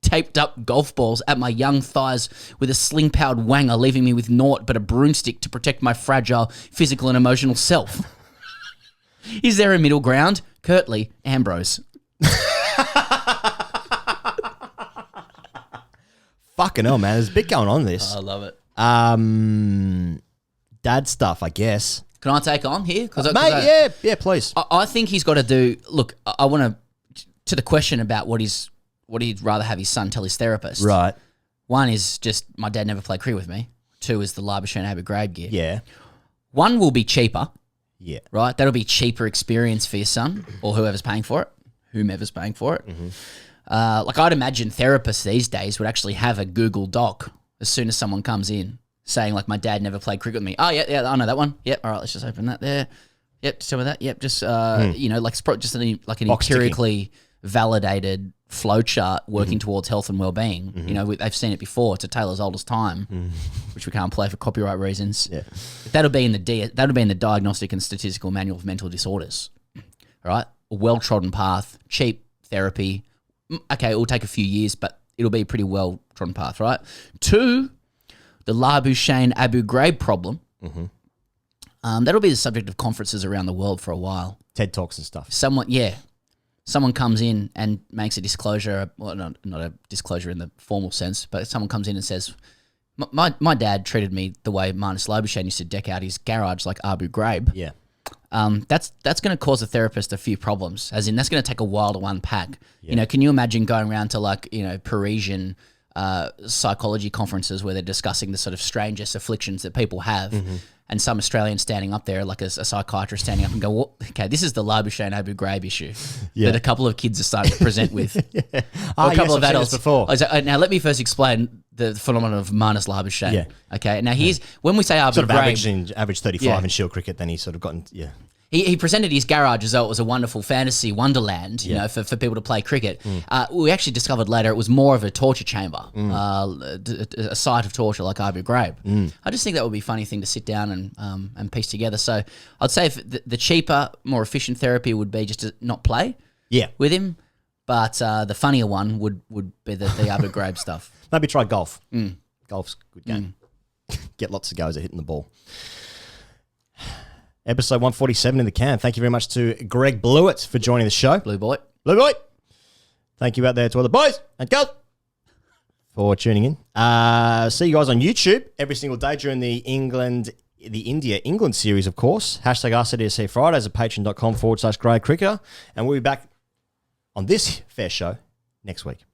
taped up golf balls at my young thighs with a sling-powered wanger, leaving me with naught but a broomstick to protect my fragile physical and emotional self. Is there a middle ground? Curtly Ambrose. Fucking hell, man. There's a bit going on in this. I love it. Dad stuff, I guess. Can I take on here? Mate, yeah, please. I think he's got to do... Look, I want to the question about what he'd rather have his son tell his therapist. Right. 1 is just, my dad never played cricket with me. 2 is the Labuschagne Abu Ghraib gear. Yeah. One will be cheaper, Yeah. right? That'll be cheaper experience for your son or whoever's paying for it, whomever's paying for it. Like I'd imagine therapists these days would actually have a Google Doc as soon as someone comes in saying like, my dad never played cricket with me. Oh, yeah, I know that one. Yep, all right, let's just open that there. Yep, just tell me that. Yep, just, you know, like it's just an Box empirically validated flow chart working towards health and well-being. You know, they've seen it before. It's a tale as old as time, which we can't play for copyright reasons. Yeah. That'll be in the Diagnostic and Statistical Manual of Mental Disorders. All right? A well-trodden path, cheap therapy. Okay, it will take a few years, but it'll be a pretty well-trodden path, right? 2, the Labuschagne Abu Ghraib problem. That'll be the subject of conferences around the world for a while. TED Talks and stuff. Someone comes in and makes a disclosure, well, not a disclosure in the formal sense, but someone comes in and says, my dad treated me the way Marnus Labuschagne used to deck out his garage like Abu Ghraib. Yeah. That's going to cause a therapist a few problems, as in that's going to take a while to unpack. Yeah. You know, can you imagine going around to like, you know, Parisian psychology conferences where they're discussing the sort of strangest afflictions that people have, and some Australian standing up there, like a psychiatrist standing up and go, well, okay, this is the Labuschagne Abu Ghraib issue that a couple of kids are starting to present with. Or a couple of adults. Before. Now, let me first explain the phenomenon of Marnus Labuschagne. Yeah. Okay, now when we say Abu Sort of Ghraib... average 35 in Shield cricket, then he's sort of gotten, He presented his garage as though it was a wonderful fantasy wonderland, you know, for people to play cricket. We actually discovered later it was more of a torture chamber, a site of torture like Abu Ghraib. I just think that would be a funny thing to sit down and piece together. So I'd say if the cheaper, more efficient therapy would be just to not play with him, but the funnier one would be the Abu Ghraib stuff. Maybe try golf. Golf's a good game. Get lots of goes at hitting the ball. Episode 147 in the can. Thank you very much to Greg Blewett for joining the show. Blue boy. Thank you out there to all the boys and girls for tuning in. See you guys on YouTube every single day during the India-England series, of course. #RCDSC Fridays at patreon.com/Grade Cricketer. And we'll be back on this fair show next week.